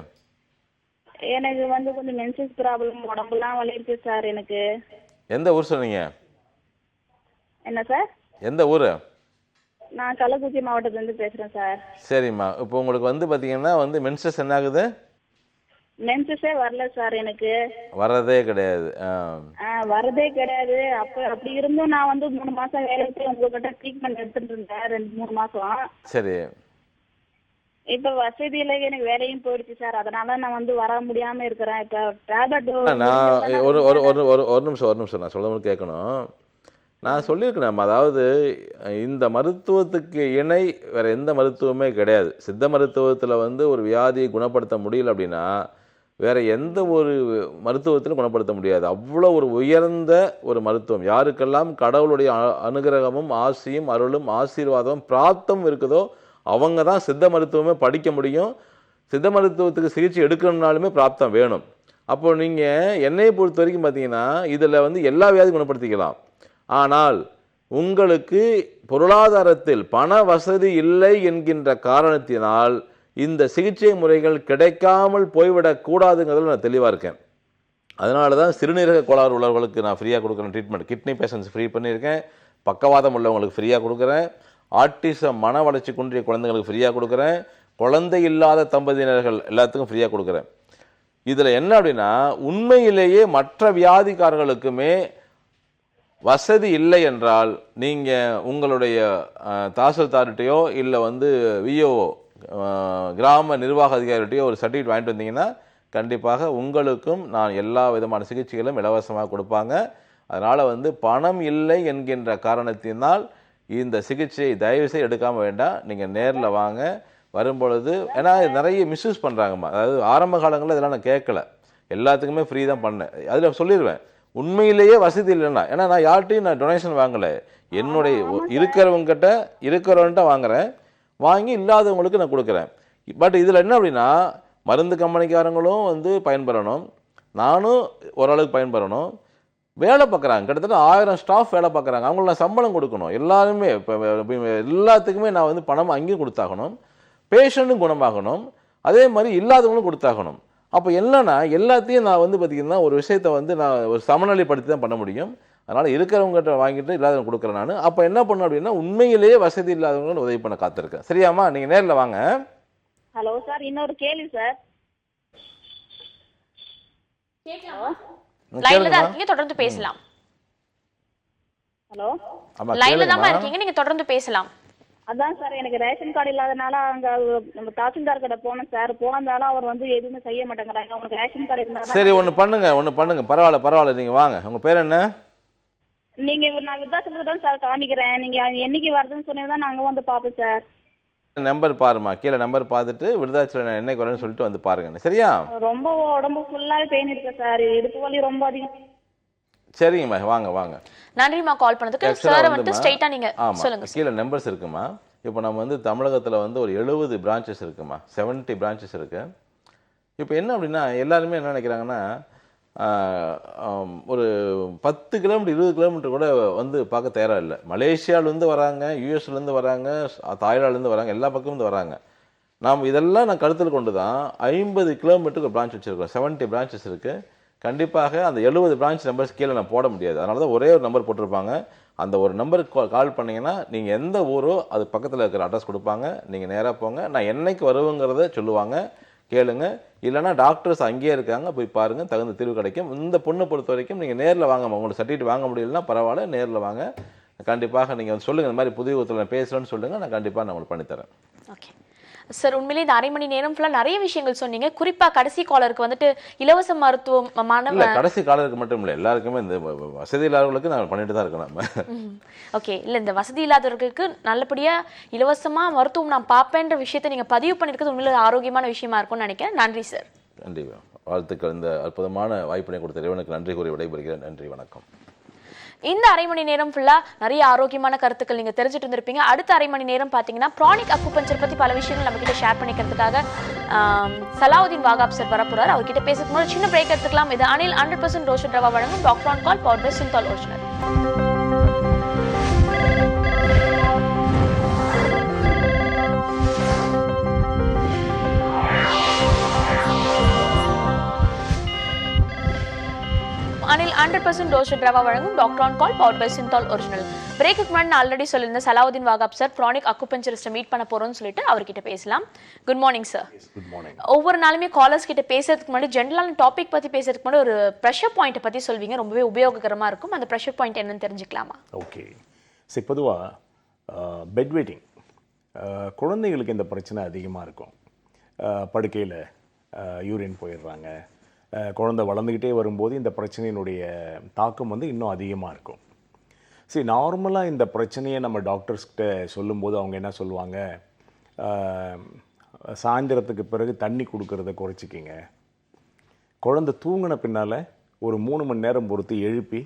எனக்கு வந்து கொஞ்சம் மென்சஸ் ப்ராப்ளம், உடம்புலாம் வலிருக்கு சார் எனக்கு. எந்த ஊர் சொன்னீங்க? என்ன சார்? எந்த ஊர்? நான் கள்ளக்குறிச்சி மாவட்டத்துலேருந்து பேசுகிறேன் சார். சரிம்மா, இப்போ உங்களுக்கு வந்து பார்த்தீங்கன்னா வந்து மென்சஸ் என்ன ஆகுது? மென்சஸே வரல சார் எனக்கு. வர்றதே கிடையாது. வரதே கிடையாது. அப்படி இருந்தும் நான் வந்து 3 மாசம் வேலைக்கு போய் உங்ககிட்ட ட்ரீட்மெண்ட் எடுத்துட்டு இருந்தேன், 2-3 மாசம். சரி. இப்ப வசதியில எனக்கு வேலையும் போயிடுச்சு சார், அதனால நான் வந்து வர முடியாம இருக்கிறேன். இப்ப டேப்லெட் நான் ஒரு நிமிஷம் நான் சொல்ல கேட்கணும். நான் சொல்லியிருக்கேன், அதாவது இந்த மருத்துவத்துக்கு இணை வேற எந்த மருத்துவமே கிடையாது. சித்த மருத்துவத்தில் வந்து ஒரு வியாதியை குணப்படுத்த முடியல அப்படின்னா வேற எந்த ஒரு மருத்துவத்திலும் குணப்படுத்த முடியாது. அவ்வளோ ஒரு உயர்ந்த ஒரு மருத்துவம். யாருக்கெல்லாம் கடவுளுடைய அனுகிரகமும் ஆசியும் அருளும் ஆசீர்வாதமும் பிராப்தம் இருக்குதோ அவங்க தான் சித்த மருத்துவமே படிக்க முடியும். சித்த மருத்துவத்துக்கு சிகிச்சை எடுக்கணும்னாலுமே பிராப்தம் வேணும். அப்போ நீங்கள் என்னையை பொறுத்த வரைக்கும் பார்த்தீங்கன்னா இதில் வந்து எல்லா வியாதியும் குணப்படுத்திக்கலாம். ஆனால் உங்களுக்கு பொருளாதாரத்தில் பண வசதி இல்லை என்கின்ற காரணத்தினால் இந்த சிகிச்சை முறைகள் கிடைக்காமல் போய்விடக்கூடாதுங்கிறதுல நான் தெளிவாக இருக்கேன். அதனால தான் சிறுநீரக கோளாறு உள்ளவர்களுக்கு நான் ஃப்ரீயாக கொடுக்குறேன் ட்ரீட்மெண்ட். கிட்னி பேஷண்ட்ஸ் ஃப்ரீ பண்ணியிருக்கேன். பக்கவாதம் உள்ளவங்களுக்கு ஃப்ரீயாக கொடுக்குறேன். ஆட்டிசம் மன வளர்ச்சி குன்றிய குழந்தைங்களுக்கு ஃப்ரீயாக கொடுக்குறேன். குழந்தை இல்லாத தம்பதியினர்கள் எல்லாத்துக்கும் ஃப்ரீயாக கொடுக்குறேன். இதில் என்ன அப்படின்னா உண்மையிலேயே மற்ற வியாதிக்காரர்களுக்குமே வசதி இல்லை என்றால் நீங்கள் உங்களுடைய தாசில்தார்கிட்டையோ இல்லை வந்து விஓஓ கிராம நிர்வாக அதிகாரிகிட்டையோ ஒரு சர்டிஃபிகேட் வாங்கிட்டு வந்தீங்கன்னா கண்டிப்பாக உங்களுக்கும் நான் எல்லா விதமான சிகிச்சைகளும் இலவசமாக கொடுப்பாங்க. அதனால் வந்து பணம் இல்லை என்கின்ற காரணத்தினால் இந்த சிகிச்சையை தயவுசெய்து எடுக்காமல் வேண்டாம். நீங்கள் நேரில் வாங்க. வரும்பொழுது ஏன்னா நிறைய மிஸ்யூஸ் பண்ணுறாங்கம்மா. அதாவது ஆரம்ப காலங்களில் இதெல்லாம் நான் கேட்கல, எல்லாத்துக்குமே ஃப்ரீ தான் பண்ணேன். அதில் சொல்லிடுவேன் உண்மையிலேயே வசதி இல்லைன்னா. ஏன்னா நான் யார்கிட்டையும் நான் டொனேஷன் வாங்கலை, என்னுடைய இருக்கிறவன்ட்ட வாங்குறேன். வாங்கி இல்லாதவங்களுக்கு நான் கொடுக்குறேன். பட் இதில் என்ன அப்படின்னா மருந்து கம்பெனிக்காரங்களும் வந்து பயன்பெறணும், நானும் ஓரளவுக்கு பயன்பெறணும். வேலை பார்க்குறாங்க, கிட்டத்தட்ட 1000 ஸ்டாஃப் வேலை பார்க்குறாங்க. அவங்களுக்கு நான் சம்பளம் கொடுக்கணும். எல்லாருமே இப்போ எல்லாத்துக்குமே நான் வந்து பணம் அங்கேயும் கொடுத்தாகணும், பேஷண்ட்டும் குணமாகணும், அதே மாதிரி இல்லாதவங்களும் கொடுத்தாகணும். அப்போ என்னன்னா எல்லாத்தையும் நான் வந்து பார்த்திங்கன்னா ஒரு விஷயத்தை வந்து நான் ஒரு சமநிலைப்படுத்தி தான் பண்ண முடியும். அதனால் இருக்கிறவங்ககிட்ட வாங்கிட்டு இல்லாதவங்க கொடுக்குறேன் நான். அப்போ என்ன பண்ணணும் அப்படின்னா உண்மையிலேயே வசதி இல்லாதவங்க உதவி பண்ண காத்திருக்கேன். சரியாம்மா, நீங்கள் நேரில் வாங்க. ஹலோ சார், இன்னொரு கேள்வி சார். லைன்ல தான் இருக்கீங்க, தொடர்ந்து பேசலாம். ஹலோ, லைன்ல தான் இருக்கீங்க, நீங்க தொடர்ந்து பேசலாம். அதான் சார், எனக்கு ரேஷன் கார்டு இல்லாதனால அங்க நம்ம தாசில்தார் கிட்ட போனோம் சார். போனதால அவர் வந்து எதுவுமே செய்ய மாட்டேங்கிறாங்க. உங்களுக்கு ரேஷன் கார்டு இருந்தா சரி, ஒன்று பண்ணுங்க. பரவாயில்ல, நீங்கள் வாங்க. உங்கள் பேர் என்ன? நீங்க நான் விருத்தாச்சலத்துல தான் சார் காமிக்கிறேன். நீங்க என்னைக்கு வருதுன்னு சொன்னீங்கன்னா நாங்க வந்து பார்ப்போம் சார். நம்பர் பாருமா, கீழே நம்பர் பார்த்துட்டு விருதாச்சலம் என்னைக்கு வரேன்னு சொல்லிட்டு வந்து பாருங்க. சரியா? ரொம்ப உடம்பு ஃபுல்லாவே பெயின் இருக்கு சார், இடுப்பு வலி ரொம்ப அதிகம். சரிங்கம்மா, வாங்க. நன்றிமா கால் பண்ணதுக்கு. சார் வந்து ஸ்ட்ரைட்டா நீங்க சொல்லுங்க. கீழே நம்பர்ஸ் இருக்குமா. இப்போ நம்ம வந்து தமிழகத்தில் வந்து ஒரு 70 பிரான்ச்சஸ் இருக்குமா, 70 பிரான்ச்சஸ் இருக்கு. இப்போ என்ன அப்படின்னா எல்லாருமே என்ன நினைக்கிறாங்கன்னா ஒரு 10 கிலோமீட்டர் 20 கிலோமீட்டர் கூட வந்து பார்க்க தயாராக இல்லை. மலேசியாவிலேருந்து வராங்க, யூஎஸ்லேருந்து வராங்க, தாய்லாந்துலேருந்து வராங்க, எல்லா பக்கமும் வராங்க. நாம் இதெல்லாம் நான் கருத்தில் கொண்டு தான் 50 கிலோமீட்டருக்கு பிரான்ச் வச்சுருக்கோம். 70 பிரான்ச்சஸ் இருக்குது. கண்டிப்பாக அந்த 70 பிரான்ச் நம்பர்ஸ் கீழே நான் போட முடியாது. அதனால தான் ஒரே ஒரு நம்பர் போட்டிருப்பாங்க. அந்த ஒரு நம்பருக்கு கால் பண்ணிங்கன்னா நீங்கள் எந்த ஊரோ அது பக்கத்தில் இருக்கிற அட்ரஸ் கொடுப்பாங்க. நீங்கள் நேராக போங்க. நான் என்னைக்கு வருவேங்கிறத சொல்லுவாங்க, கேளுங்க. இல்லைனா டாக்டர்ஸ் அங்கேயே இருக்காங்க, போய் பாருங்கள், தகுந்த தீர்வு கிடைக்கும். இந்த பொண்ணை பொறுத்த வரைக்கும் நீங்கள் நேரில் வாங்க. உங்களுக்கு சர்டிஃபிகேட் வாங்க முடியலன்னா பரவாயில்ல, நேரில் வாங்க. கண்டிப்பாக நீங்கள் சொல்லுங்கள், இந்த மாதிரி புதிய யுகத்தில் பேசுகிறேன்னு சொல்லுங்கள், நான் கண்டிப்பாக நான் உங்களுக்கு பண்ணித்தரேன். ஓகே சார், உண்மையிலே இந்த 1/2 மணி நேரம் ஃபுல்லாக நிறைய விஷயங்கள் சொன்னீங்க. குறிப்பாக கடைசி காலருக்கு வந்துட்டு இலவச மருத்துவமான இல்லை, கடைசி காலருக்கு மட்டும் இல்லை, எல்லாருக்குமே இந்த வசதி இல்லாதவர்களுக்கு நாங்கள் பண்ணிட்டு தான் இருக்கோம் நம்ம. ஓகே, இல்லை இந்த வசதி இல்லாதவர்களுக்கு நல்லபடியாக இலவசமாக மருத்துவம் நான் பார்ப்பேன்ற விஷயத்தை நீங்கள் பதிவு பண்ணியிருக்கிறது உண்மையில ஆரோக்கியமான விஷயமா இருக்கும்னு நினைக்கிறேன். நன்றி சார். நன்றி, வாழ்த்துக்கள். இந்த அற்புதமான வாய்ப்பினை கொடுத்த இறைவனுக்கு நன்றி கூறி விடைபெறுகிறேன். நன்றி, வணக்கம். இந்த 1/2 மணி நேரம் ஃபுல்லாக நிறைய ஆரோக்கியமான கருத்துக்கள் நீங்கள் தெரிஞ்சுட்டு இருந்திருப்பீங்க. அடுத்த 1/2 மணி நேரம் பார்த்தீங்கன்னா ப்ரானிக் அக்குபஞ்சர் பற்றி பல விஷயங்கள் நம்மகிட்ட ஷேர் பண்ணிக்கிறதுக்காக சலாவுதீன் வாகாப் சார் வரப்போறார். அவர்கிட்ட பேசுறதுக்கு முன்னாடி சின்ன பிரேக் எடுத்துக்கலாம். இது அனில் 100% ரோஷன் ரவா வழங்கும் doctor on call power by Cinthol original. Anil 100% roasted rava வழங்கும் doctor on call power by Cinthol original. Break முன்னாடி நான் ஆல்ரெடி சொல்லியிருந்தேன், சலாவுதீன் வாகாப் சார் ப்ரானிக் அக்குபஞ்சரிஸ்ட்டை மீட் பண்ண போறோம்னு சொல்லிட்டு அவர்கிட்ட பேசலாம். Good morning sir. Good morning. ஒவ்வொரு நாளுமே காலர்ஸ் கிட்ட பேசுறதுக்கு முன்னாடி ஜென்ரலான டாபிக் பத்தி பேசுறதுக்கு முன்னாடி ஒரு ப்ரெஷர் பாயிண்ட்டை பத்தி சொல்வீங்க, ரொம்பவே உபயோககரமா இருக்கும். அந்த ப்ரெஷர் பாயிண்ட் என்னன்னு தெரிஞ்சுக்கலாமா? ஓகே, சரி. பொதுவாக பெட் வெயிட்டிங் குழந்தைகளுக்கு இந்த பிரச்சனை அதிகமாக இருக்கும். படுக்கையில் யூரின் போயிடுறாங்க. குழந்தை வளர்ந்துக்கிட்டே வரும்போது இந்த பிரச்சனையினுடைய தாக்கம் வந்து இன்னும் அதிகமாக இருக்கும். சரி, நார்மலாக இந்த பிரச்சனையை நம்ம டாக்டர்ஸ்கிட்ட சொல்லும்போது அவங்க என்ன சொல்லுவாங்க, சாயந்தரத்துக்கு பிறகு தண்ணி கொடுக்கறத குறைச்சிக்கிங்க, குழந்தை தூங்கின பின்னால் ஒரு 3 மணி நேரம் பொறுத்து எழுப்பி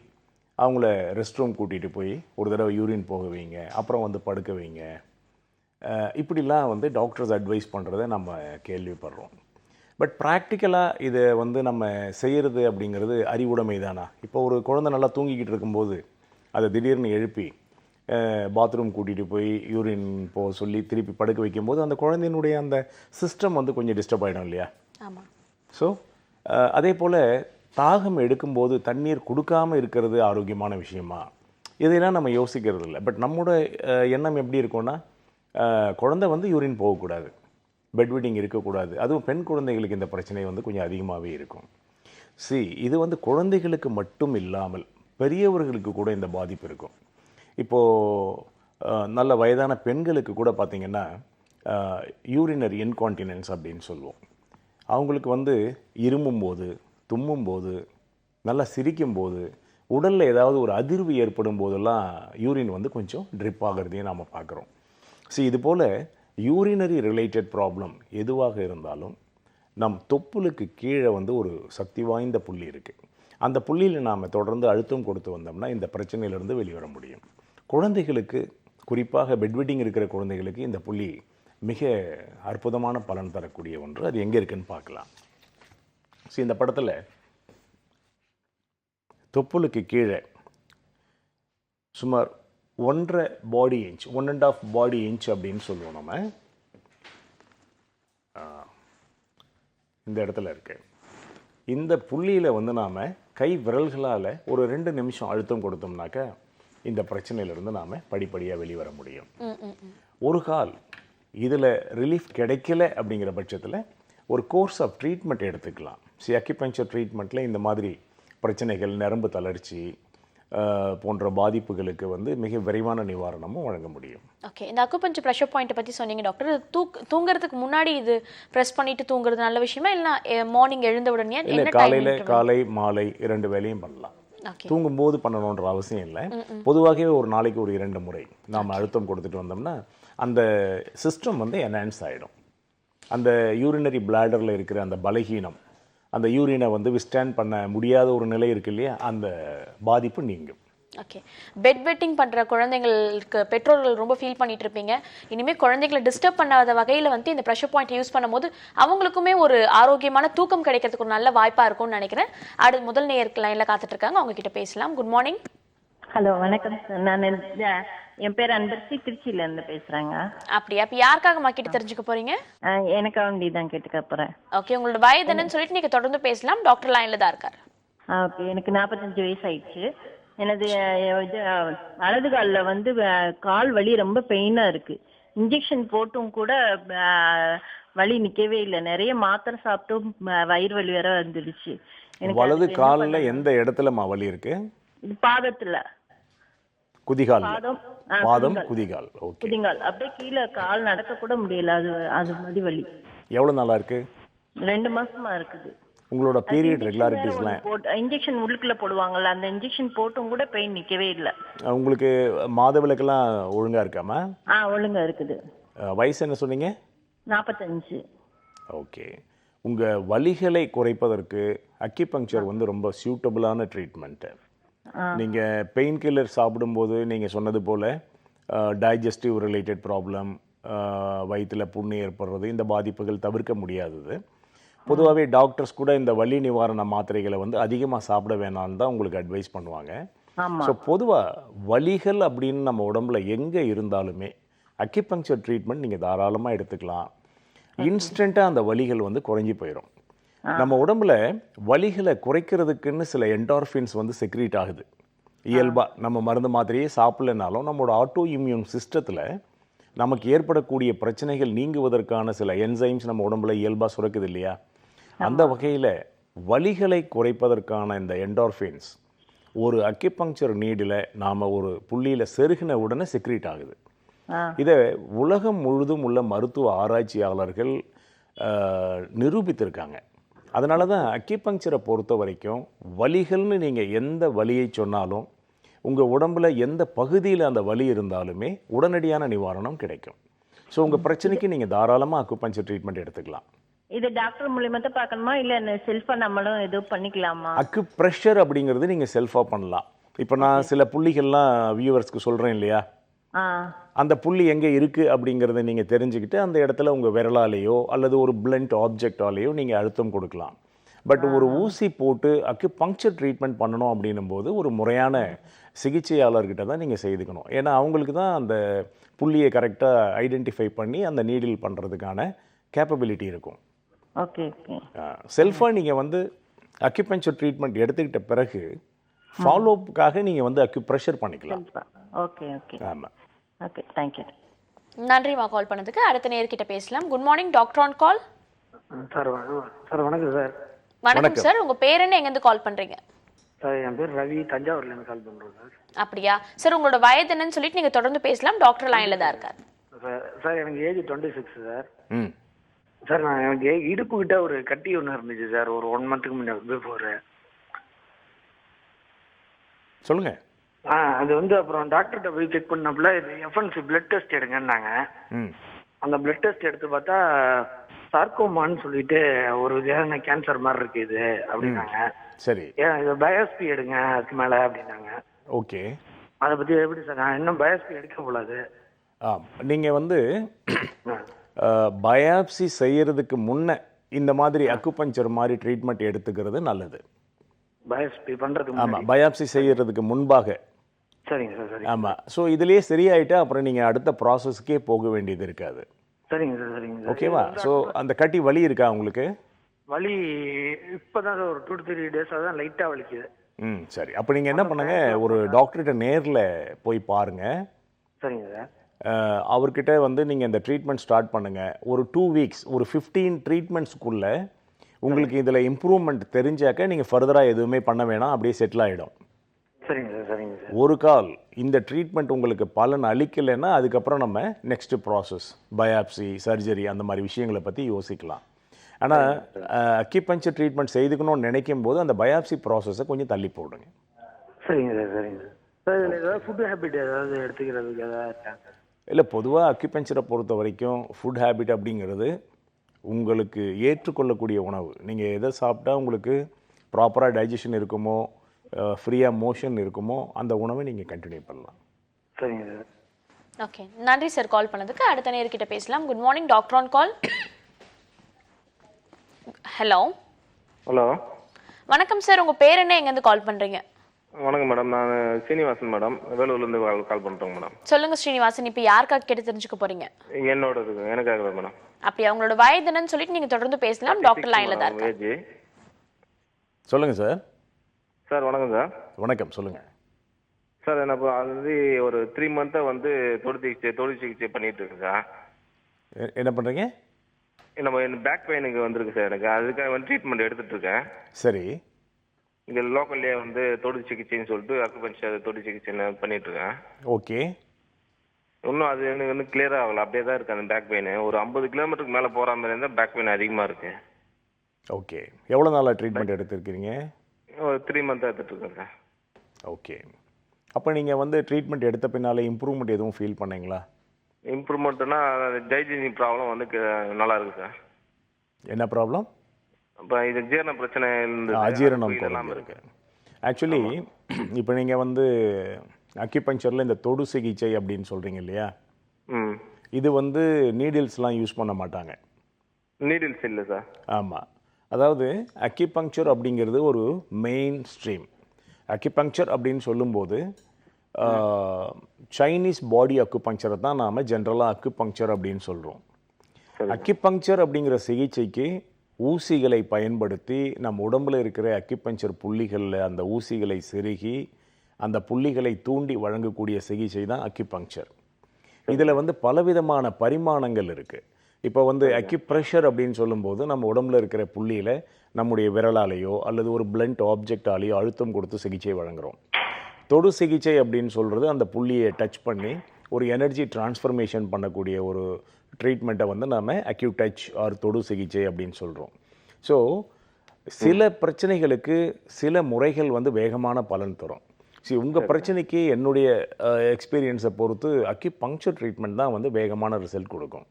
அவங்கள ரெஸ்ட் ரூம் கூட்டிகிட்டு போய் ஒரு தடவை யூரின் போக வைங்க, அப்புறம் வந்து படுக்க வைங்க. இப்படிலாம் வந்து டாக்டர்ஸ் அட்வைஸ் பண்ணுறதை நம்ம கேள்விப்படுறோம். பட் ப்ராக்டிக்கலாக இதை வந்து நம்ம செய்கிறது அப்படிங்கிறது அறிவுடைமை தானா? இப்போ ஒரு குழந்தை நல்லா தூங்கிக்கிட்டு இருக்கும்போது அதை திடீர்னு எழுப்பி பாத்ரூம் கூட்டிகிட்டு போய் யூரின் போக சொல்லி திருப்பி படுக்க வைக்கும்போது அந்த குழந்தையினுடைய அந்த சிஸ்டம் வந்து கொஞ்சம் டிஸ்டர்ப் ஆகிடும் இல்லையா? ஆமாம். ஸோ அதே போல் தாகம் எடுக்கும்போது தண்ணீர் கொடுக்காமல் இருக்கிறது ஆரோக்கியமான விஷயமா? இதையெல்லாம் நம்ம யோசிக்கிறது இல்லை. பட் நம்மளோட எண்ணம் எப்படி இருக்கும்னா, குழந்தை வந்து யூரின் போகக்கூடாது, பெட் வெயிட்டிங் இருக்கக்கூடாது. அதுவும் பெண் குழந்தைகளுக்கு இந்த பிரச்சனை வந்து கொஞ்சம் அதிகமாகவே இருக்கும். இது வந்து குழந்தைகளுக்கு மட்டும் இல்லாமல் பெரியவர்களுக்கு கூட இந்த பாதிப்பு இருக்கும். இப்போது நல்ல வயதான பெண்களுக்கு கூட பார்த்திங்கன்னா யூரினரி இன்கான்டினன்ஸ் அப்படின்னு சொல்லுவோம். அவங்களுக்கு வந்து இருமும்போது, தும்மும்போது, நல்லா சிரிக்கும்போது, உடலில் ஏதாவது ஒரு அதிர்வு ஏற்படும் போதெல்லாம் யூரின் வந்து கொஞ்சம் ட்ரிப் ஆகிறதையும் நாம் பார்க்குறோம். இது போல் யூரினரி ரிலேட்டட் ப்ராப்ளம் எதுவாக இருந்தாலும் நம் தொப்புளுக்கு கீழே வந்து ஒரு சக்தி வாய்ந்த புள்ளி இருக்குது. அந்த புள்ளியில் நாம் தொடர்ந்து அழுத்தம் கொடுத்து வந்தோம்னா இந்த பிரச்சனையிலேருந்து வெளிவர முடியும். குழந்தைகளுக்கு, குறிப்பாக பெட் வெயிட்டிங் இருக்கிற குழந்தைகளுக்கு இந்த புள்ளி மிக அற்புதமான பலன் தரக்கூடிய ஒன்று. அது எங்கே இருக்குன்னு பார்க்கலாம். இந்த படத்தில் தொப்புளுக்கு கீழே சுமார் 1.5 பாடி இன்ச், 1.5 பாடி இன்ச் அப்படின்னு சொல்லுவோம் நம்ம. இந்த இடத்துல இருக்கு. இந்த புள்ளியில் வந்து நாம் கை விரல்களால் ஒரு 2 நிமிஷம் அழுத்தம் கொடுத்தோம்னாக்க இந்த பிரச்சனையிலிருந்து நாம் படிப்படியாக வெளிவர முடியும். ஒரு கால் இதில் ரிலீஃப் கிடைக்கல அப்படிங்கிற பட்சத்தில் ஒரு கோர்ஸ் ஆஃப் ட்ரீட்மெண்ட் எடுத்துக்கலாம். அக்யூபஞ்சர் ட்ரீட்மெண்ட்டில் இந்த மாதிரி பிரச்சனைகள், நரம்பு தளர்ச்சி போன்ற பாதிப்புகளுக்கு வந்து மிக விரைவான நிவாரணமும் வழங்க முடியும். ஓகே, இந்த அக்குபஞ்சர் ப்ரெஷர் பாயிண்ட்டை பற்றி சொன்னீங்க டாக்டர். தூங்குறதுக்கு முன்னாடி இது ப்ரெஸ் பண்ணிட்டு தூங்குறது நல்ல விஷயமா, இல்லை மார்னிங் எழுந்த உடனே? இல்லை, காலை மாலை 2 வேளையும் பண்ணலாம். தூங்கும்போது பண்ணணுன்ற அவசியம் இல்லை. பொதுவாகவே ஒரு நாளைக்கு ஒரு 2 முறை நாம் அழுத்தம் கொடுத்துட்டு வந்தோம்னா அந்த சிஸ்டம் வந்து என்ஹான்ஸ் ஆகிடும். அந்த யூரினரி பிளாடரில் இருக்கிற அந்த பலகீனம், அந்த யூரினை வந்து விஸ்டாண்ட் பண்ண முடியாத ஒரு நிலை இருக்கு இல்லையா, அந்த பாதிப்பு நீங்கும். ஓகே, பெட் வெயிட்டிங் பண்ணுற குழந்தைங்களுக்கு பெற்றோர்கள் ரொம்ப ஃபீல் பண்ணிட்டு இருப்பீங்க. இனிமேல் குழந்தைகளை டிஸ்டர்ப் பண்ணாத வகையில் வந்து இந்த ப்ரெஷர் பாயிண்ட் யூஸ் பண்ணும்போது அவங்களுக்குமே ஒரு ஆரோக்கியமான தூக்கம் கிடைக்கிறதுக்கு ஒரு நல்ல வாய்ப்பாக இருக்கும்னு நினைக்கிறேன். அடுத்து முதல் நேயருக்கு லைனில் காத்துட்டு இருக்காங்க, அவங்க கிட்ட பேசலாம். Good morning. ஹலோ, வணக்கம் சார். நான் என் பேர் அன்பரசி, திருச்சியிலேருந்து பேசுகிறேங்க. அப்படியா? அப்போ யாருக்காக கேட்டு தெரிஞ்சுக்க போறீங்க? எனக்கு வேண்டி தான் கேட்டுக்க போகிறேன். ஓகே, உங்களோட வயது என்னன்னு சொல்லிட்டு நீங்கள் தொடர்ந்து பேசலாம். டாக்டர் லைனில் தான் இருக்கார். ஓகே, எனக்கு 45 வயசு ஆயிடுச்சு. எனது இது வலது காலில் வந்து கால் வலி ரொம்ப பெயினாக இருக்குது. இன்ஜெக்ஷன் போட்டும் கூட வலி நிற்கவே இல்லை. நிறைய மாத்திரை சாப்பிட்டும் வயிறு வலி வேற வந்துடுச்சு. வலது காலில் எந்த இடத்துல வலி இருக்கு? பாதத்தில். குதிகால், பாதம் பாதம், குதிகால். ஓகே. குதிங்கால் அப்படியே கீழே கால் நடக்க கூட முடியல. அது மாதிரி வலி. எவ்வளவு நாளா இருக்கு? 2 மாசமா இருக்குது. உங்களோட பீரியட் ரெகுலாரிட்டிஸ்லாம் இன்ஜெக்ஷன் உள்ளுக்குள்ள போடுவாங்கல்ல, அந்த இன்ஜெக்ஷன் போட்டும் கூட பெயின் நிக்கவே இல்ல. உங்களுக்கு மாதவிலக்கெல்லாம் ஒழுங்கா இருக்காமா? ஒழுங்கா இருக்குது. வயசு என்ன சொன்னீங்க? 45. ஓகே. உங்க வலிகளை குறைப்பதற்கு அக்கிபங்க்சர் வந்து ரொம்ப சூட்டபிளான ட்ரீட்மெண்ட்டு. நீங்க பெயின் கில்லர் சாப்பிடும்போது நீங்க சொன்னது போல டைஜஸ்டிவ் ரிலேட்டட் ப்ராப்ளம், வயிற்றில் புண்ணு ஏற்படுறது, இந்த பாதிப்புகள் தவிர்க்க முடியாதது. பொதுவாகவே டாக்டர்ஸ் கூட இந்த வலி நிவாரண மாத்திரைகளை வந்து அதிகமாக சாப்பிட வேணாம்னு தான் உங்களுக்கு அட்வைஸ் பண்ணுவாங்க. ஸோ பொதுவாக வலிகள் அப்படின்னு நம்ம உடம்புல எங்கே இருந்தாலுமே அக்கிபங்க்சர் ட்ரீட்மெண்ட் நீங்கள் தாராளமாக எடுத்துக்கலாம். இன்ஸ்டண்ட்டாக அந்த வலிகள் வந்து குறைஞ்சி போயிடும். நம்ம உடம்புல வலிகளை குறைக்கிறதுக்குன்னு சில என்டார்ஃபின்ஸ் வந்து செக்ரீட் ஆகுது இயல்பாக. நம்ம மருந்து மாத்திரையே சாப்பிடலனாலும் நம்மளோட ஆட்டோ இம்யூன் சிஸ்டத்தில் நமக்கு ஏற்படக்கூடிய பிரச்சனைகள் நீங்குவதற்கான சில என்சைம்ஸ் நம்ம உடம்புல இயல்பாக சுரக்குது இல்லையா? அந்த வகையில் வலிகளை குறைப்பதற்கான இந்த என்டார்ஃபின்ஸ் ஒரு அக்கிபங்க்சர் நீடில் நாம் ஒரு புள்ளியில் செருகின உடனே செக்ரீட் ஆகுது. இதை உலகம் முழுதும் உள்ள மருத்துவ ஆராய்ச்சியாளர்கள் நிரூபித்திருக்காங்க. அதனால தான் அக்கிபங்க்சரை பொறுத்த வரைக்கும் வலிகள்னு நீங்கள் எந்த வலியை சொன்னாலும் உங்கள் உடம்புல எந்த பகுதியில் அந்த வலி இருந்தாலுமே உடனடியான நிவாரணம் கிடைக்கும். ஸோ உங்கள் பிரச்சனைக்கு நீங்கள் தாராளமாக அக்குபங்க்சர் ட்ரீட்மெண்ட் எடுத்துக்கலாம். இது டாக்டர் மூலியமா தான் பார்க்கணுமா, இல்லை செல்ஃபாக நம்மளும் எதுவும் பண்ணிக்கலாமா? அக்குப்ரெஷர் அப்படிங்கிறது நீங்கள் செல்ஃபாக பண்ணலாம். இப்போ நான் சில புள்ளிகள்லாம் வியூவர்ஸ்க்கு சொல்கிறேன் இல்லையா? அந்த புள்ளி எங்கே இருக்குது அப்படிங்கிறத நீங்கள் தெரிஞ்சுக்கிட்டு அந்த இடத்துல உங்கள் விரலாலேயோ அல்லது ஒரு பிளண்ட் ஆப்ஜெக்டாலேயோ நீங்கள் அழுத்தம் கொடுக்கலாம். பட் ஒரு ஊசி போட்டு அக்குபங்க்சர் ட்ரீட்மெண்ட் பண்ணணும் அப்படின்னும் போது ஒரு முறையான சிகிச்சையாளர்கிட்ட தான் நீங்கள் செய்துக்கணும். ஏன்னா அவங்களுக்கு தான் அந்த புள்ளியை கரெக்டாக ஐடென்டிஃபை பண்ணி அந்த நீடில் பண்ணுறதுக்கான கேப்பபிலிட்டி இருக்கும். ஓகே. செல்ஃபாக நீங்கள் வந்து அக்குபங்க்சர் ட்ரீட்மெண்ட் எடுத்துக்கிட்ட பிறகு ஃபாலோப்புக்காக நீங்கள் வந்து அக்குப்ரெஷர் பண்ணிக்கலாம். ஓகே. ஆமாம். Okay, thank you. நன்றிமா கால் பண்ணதுக்கு. அடுத்த நேர்கிட்ட பேசலாம். Good morning, doctor on call. Sir வணக்கம் சார். வணக்கம் சார், உங்க பேர் என்ன, எங்கேருந்து கால் பண்றீங்க? சார் என் பேர் ரவி, தஞ்சாவூர்லேருந்து கால் பண்ணுறோம் சார். அப்படியா சார், உங்களோட வயது என்னன்னு சொல்லிட்டு நீங்க தொடர்ந்து பேசலாம். டாக்டர் லைன்ல தான் இருக்காரு. சார் எனக்கு ஏஜ் 26 சார். சார் எனக்கு இடுப்பு கிட்ட ஒரு கட்டி ஒன்று இருந்துச்சு சார், ஒரு 1 மந்த்துக்கு முன்னாடி பிஃபோர். சொல்லுங்க. அது வந்து அப்புறம் டாக்டர்கிட்ட போய் செக் பண்ணப்பல இது எஃப்என்சி பிளட் டெஸ்ட் எடுங்கன்னாங்க. அந்த பிளட் டெஸ்ட் எடுத்து பார்த்தா சார்கோமான்னு சொல்லிட்டு ஒரு விதமான கேன்சர் மாதிரி இருக்கு இது அப்படின்னாங்க. சரி. இது பயாஸ்பி எடுங்க அதுக்கு மேலே அப்படின்னாங்க. ஓகே. அதை பற்றி எப்படி சார்? நான் இன்னும் பயாஸ்பி எடுக்க கூடாது. நீங்கள் வந்து பயாப்சி செய்யறதுக்கு முன்ன இந்த மாதிரி அக்குபங்க்சர் மாதிரி ட்ரீட்மெண்ட் எடுத்துக்கிறது நல்லது. பயாப்சி பண்ணுறதுக்கு ஆமாம், பயாப்சி செய்யறதுக்கு முன்பாக. சரிங்க சார். சரி. ஆமாம். ஸோ இதுலேயே சரியாயிட்டா அப்புறம் நீங்கள் அடுத்த ப்ராசஸ்க்கே போக வேண்டியது இருக்காது. சரிங்க சார். சரிங்க சார். ஓகேவா? ஸோ அந்த கட்டி வலி இருக்கா உங்களுக்கு? வலி இப்போதான் சார் ஒரு 2 to 3 டேஸாக தான் லைட்டாக வலிக்குது. சரி. அப்போ நீங்கள் என்ன பண்ணுங்க, ஒரு டாக்டர்கிட்ட நேரில் போய் பாருங்கள். சரிங்க சார். அவர்கிட்ட வந்து நீங்கள் இந்த ட்ரீட்மெண்ட் ஸ்டார்ட் பண்ணுங்கள். ஒரு 2 வீக்ஸ், ஒரு 15 ட்ரீட்மெண்ட்ஸ்க்குள்ளே உங்களுக்கு இதில் இம்ப்ரூவ்மெண்ட் தெரிஞ்சாக்க நீங்கள் ஃபர்தராக எதுவுமே பண்ண வேணாம், அப்படியே செட்டில் ஆகிடும். சரிங்க சார். சரிங்க சார். ஒரு கால் இந்த ட்ரீட்மெண்ட் உங்களுக்கு பலன் அளிக்கலைன்னா அதுக்கப்புறம் நம்ம நெக்ஸ்ட் ப்ராசஸ் பயாப்சி, சர்ஜரி அந்த மாதிரி விஷயங்களை பற்றி யோசிக்கலாம். ஆனால் அக்கிபங்க்சர் ட்ரீட்மெண்ட் செய்துக்கணும்னு நினைக்கும் போது அந்த பயாப்சி ப்ராசஸை கொஞ்சம் தள்ளி போடுங்க. சரிங்க சார். சரிங்க சார். சார் இதில் ஏதாவது ஃபுட் ஹேபிட் ஏதாவது எடுத்துக்கிறதுக்கு ஏதாவது இருக்கா சார்? இல்லை, பொதுவாக அக்கிபங்க்சரை பொறுத்த வரைக்கும் ஃபுட் ஹேபிட் அப்படிங்கிறது உங்களுக்கு ஏற்றுக்கொள்ளக்கூடிய உணவு. நீங்கள் எதை சாப்பிட்டா உங்களுக்கு ப்ராப்பராக டைஜஷன் இருக்குமோ, ஃப்ரீயாக மோஷன் இருக்குமோ அந்த உணவை நீங்கள் கண்டினியூ பண்ணலாம். சரிங்க சார். ஓகே, நன்றி சார் கால் பண்ணதுக்கு. அடுத்த நேர்கிட்ட பேசலாம். Good morning, doctor on call. Hello. வணக்கம் சார், உங்க பேர் என்ன, எங்கேருந்து கால் பண்றீங்க? வணக்கம் மேடம், நான் சீனிவாசன் மேடம், வேலூர்லேருந்து கால் பண்ணுறேன் மேடம். சொல்லுங்க ஸ்ரீனிவாசன், இப்போ யாருக்காக கேட்டு தெரிஞ்சுக்க போறீங்க? எனக்காக மேடம். அப்படியே அவங்களோட வயது என்னன்னு சொல்லிட்டு நீங்க தொடர்ந்து பேசலாம். டாக்டர் லைன்ல தான் இருக்காங்க. சொல்லுங்க சார். சார் வணக்கம் சார். வணக்கம், சொல்லுங்க சார். நான் இப்போ வந்து ஒரு 3 மந்த்தாக வந்து தொழில் சிகிச்சை பண்ணிட்டு இருக்கேன் சார். என்ன பண்றீங்க? நம்ம பேக் பெயினுக்கு வந்திருக்கு சார். எனக்கு அதுக்காக வந்து ட்ரீட்மெண்ட் எடுத்துட்டு இருக்கேன். சரி. இங்கே லோக்கல்லே வந்து தொடு சிகிச்சைன்னு சொல்லிட்டு அக்குபஞ்சர் தொடு சிகிச்சை பண்ணிட்டு இருக்கேன். ஓகே. இன்னும் அது எனக்கு வந்து கிளியர் ஆகல, அப்படியே தான் இருக்கு அந்த பேக் பெயின். ஒரு 50 கிலோமீட்டருக்கு மேலே போகிற மாதிரி இருந்தால் பேக் பெயின் அதிகமாக இருக்கு. ஓகே. எவ்வளோ நாளாக ட்ரீட்மெண்ட் எடுத்துருக்கிறீங்க? ஒரு 3 மந்த்தாக எடுத்துட்டு இருக்கேன் சார். ஓகே. அப்போ நீங்கள் வந்து ட்ரீட்மெண்ட் எடுத்த பின்னால் இம்ப்ரூவ்மெண்ட் எதுவும் ஃபீல் பண்ணீங்களா? இம்ப்ரூவ்மெண்ட்னா டைஜஷன் ப்ராப்ளம் வந்து நல்லா இருக்கு சார். என்ன ப்ராப்ளம்? இப்போ இது ஜீரண பிரச்சனை அஜீரணம் இருக்கு. ஆக்சுவலி இப்போ நீங்கள் வந்து அக்யூபஞ்சரில் இந்த தொடு சிகிச்சை அப்படின்னு சொல்கிறீங்க இல்லையா, இது வந்து நீடில்ஸ்லாம் யூஸ் பண்ண மாட்டாங்க. நீடில்ஸ் இல்லை சார். ஆமாம். அதாவது அக்யூபங்க்சர் அப்படிங்கிறது ஒரு மெயின் ஸ்ட்ரீம். அக்யூபங்க்சர் அப்படின்னு சொல்லும்போது சைனீஸ் பாடி அக்குபங்க்சரை தான் நாம் ஜென்ரலாக அக்குபங்க்சர் அப்படின்னு சொல்கிறோம். அக்யூபங்க்சர் அப்படிங்கிற சிகிச்சைக்கு ஊசிகளை பயன்படுத்தி நம்ம உடம்பில் இருக்கிற அக்யூபங்க்சர் புள்ளிகளில் அந்த ஊசிகளை செருகி அந்த புள்ளிகளை தூண்டி வழங்கக்கூடிய சிகிச்சை தான் அக்யூபங்க்சர். இதில் வந்து பலவிதமான பரிமாணங்கள் இருக்குது. இப்போ வந்து அக்யூப்ரெஷர் அப்படின்னு சொல்லும்போது நம்ம உடம்புல இருக்கிற புள்ளியில் நம்முடைய விரலாலேயோ அல்லது ஒரு பிளண்ட் ஆப்ஜெக்டாலேயோ அழுத்தம் கொடுத்து சிகிச்சை வழங்குகிறோம். தொடு சிகிச்சை அப்படின்னு சொல்கிறது அந்த புள்ளியை டச் பண்ணி ஒரு எனர்ஜி டிரான்ஸ்ஃபர்மேஷன் பண்ணக்கூடிய ஒரு ட்ரீட்மெண்ட்டை வந்து நாம் அக்யூட் டச் ஆர் தொடு சிகிச்சை அப்படின்னு சொல்கிறோம். ஸோ சில பிரச்சனைகளுக்கு சில முறைகள் வந்து வேகமான பலன் தரும். சரி, உங்கள் பிரச்சனைக்கு என்னுடைய எக்ஸ்பீரியன்ஸை பொறுத்து அக்யூபங்க்சர் ட்ரீட்மெண்ட் தான் வந்து வேகமான ரிசல்ட் கொடுக்கும்.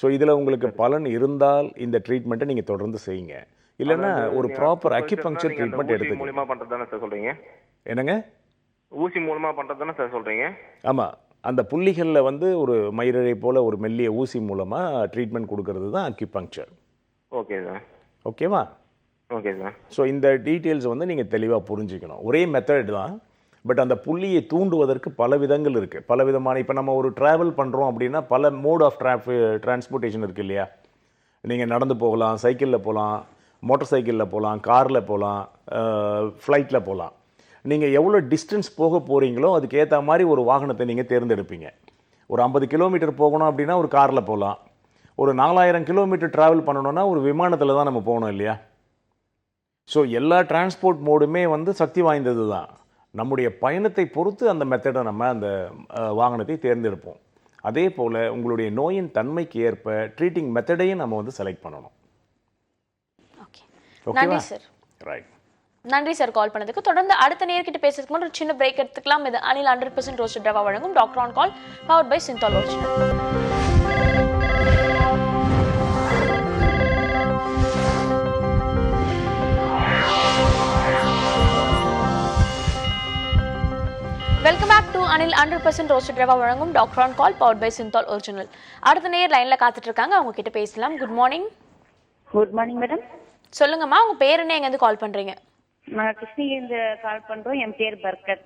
ஸோ இதில் உங்களுக்கு பலன் இருந்தால் இந்த ட்ரீட்மெண்ட்டை நீங்கள் தொடர்ந்து செய்யுங்க. இல்லைன்னா ஒரு ப்ராப்பர் அக்யூபங்க்சர் ட்ரீட்மெண்ட் எடுத்துக்கோங்க. மூலமாக பண்ணுறது தானே சார் சொல்கிறீங்க? என்னங்க? ஊசி மூலமாக பண்ணுறது தானே சார் சொல்கிறீங்க? ஆமாம். அந்த புள்ளிகளில் வந்து ஒரு மயிரிழை போல் ஒரு மெல்லிய ஊசி மூலமாக ட்ரீட்மெண்ட் கொடுக்கறது தான் அக்யூபங்க்சர். Okay sir. ஓகேவா? Okay sir. ஸோ இந்த டீட்டெயில்ஸ் வந்து நீங்கள் தெளிவாக புரிஞ்சுக்கணும். ஒரே மெத்தட் தான், பட் அந்த புள்ளியை தூண்டுவதற்கு பல விதங்கள் இருக்குது. பல விதமான இப்போ நம்ம ஒரு ட்ராவல் பண்ணுறோம் அப்படின்னா பல மோட் ஆஃப் டிரான்ஸ்போர்ட்டேஷன் இருக்குது இல்லையா? நீங்கள் நடந்து போகலாம், சைக்கிளில் போகலாம், மோட்டார் சைக்கிளில் போகலாம், காரில் போகலாம், ஃப்ளைட்டில் போகலாம். நீங்கள் எவ்வளோ டிஸ்டன்ஸ் போக போகிறீங்களோ அதுக்கு ஏற்ற மாதிரி ஒரு வாகனத்தை நீங்கள் தேர்ந்தெடுப்பீங்க. ஒரு 50 கிலோமீட்டர் போகணும் அப்படின்னா ஒரு காரில் போகலாம். ஒரு 4000 கிலோமீட்டர் ட்ராவல் பண்ணணுன்னா ஒரு விமானத்தில் தான் நம்ம போகணும் இல்லையா? ஸோ எல்லா டிரான்ஸ்போர்ட் மோடுமே வந்து சக்தி வாய்ந்தது தான். நம்முடைய பயணத்தை பொறுத்து அந்த மெத்தடை நம்ம அந்த வாகனத்தை தேர்ந்தெடுப்போம். அதே போல் உங்களுடைய நோயின் தன்மைக்கு ஏற்ப ட்ரீட்டிங் மெத்தடையும் நம்ம வந்து செலக்ட் பண்ணணும். நன்றி சார். ரைட். நன்றி சார் கால் பண்ணதுக்கு. தொடர்ந்து அடுத்த நேர்கிட்ட பேசுறதுக்கு முன்னாடி ஒரு சின்ன பிரேக் எடுத்துக்கலாம். இது அனில் 100% ரோஸ்டட் ரவா வழங்கும் doctor on call powered by Cinthol original. Welcome back to Anil 100% roasted rava வழங்கும் doctor on call powered by Cinthol original. அடுத்த நேர் லைன்ல காத்துட்டு இருக்காங்க, அவங்க கிட்ட பேசலாம். Good morning. Good morning madam. சொல்லுங்கம்மா, உங்க பேர் என்ன, எங்க இருந்து கால் பண்றீங்க? நான் கிருஷ்ணகிரியிலிருந்து கால் பண்றோம். என் பேர் பர்கத்.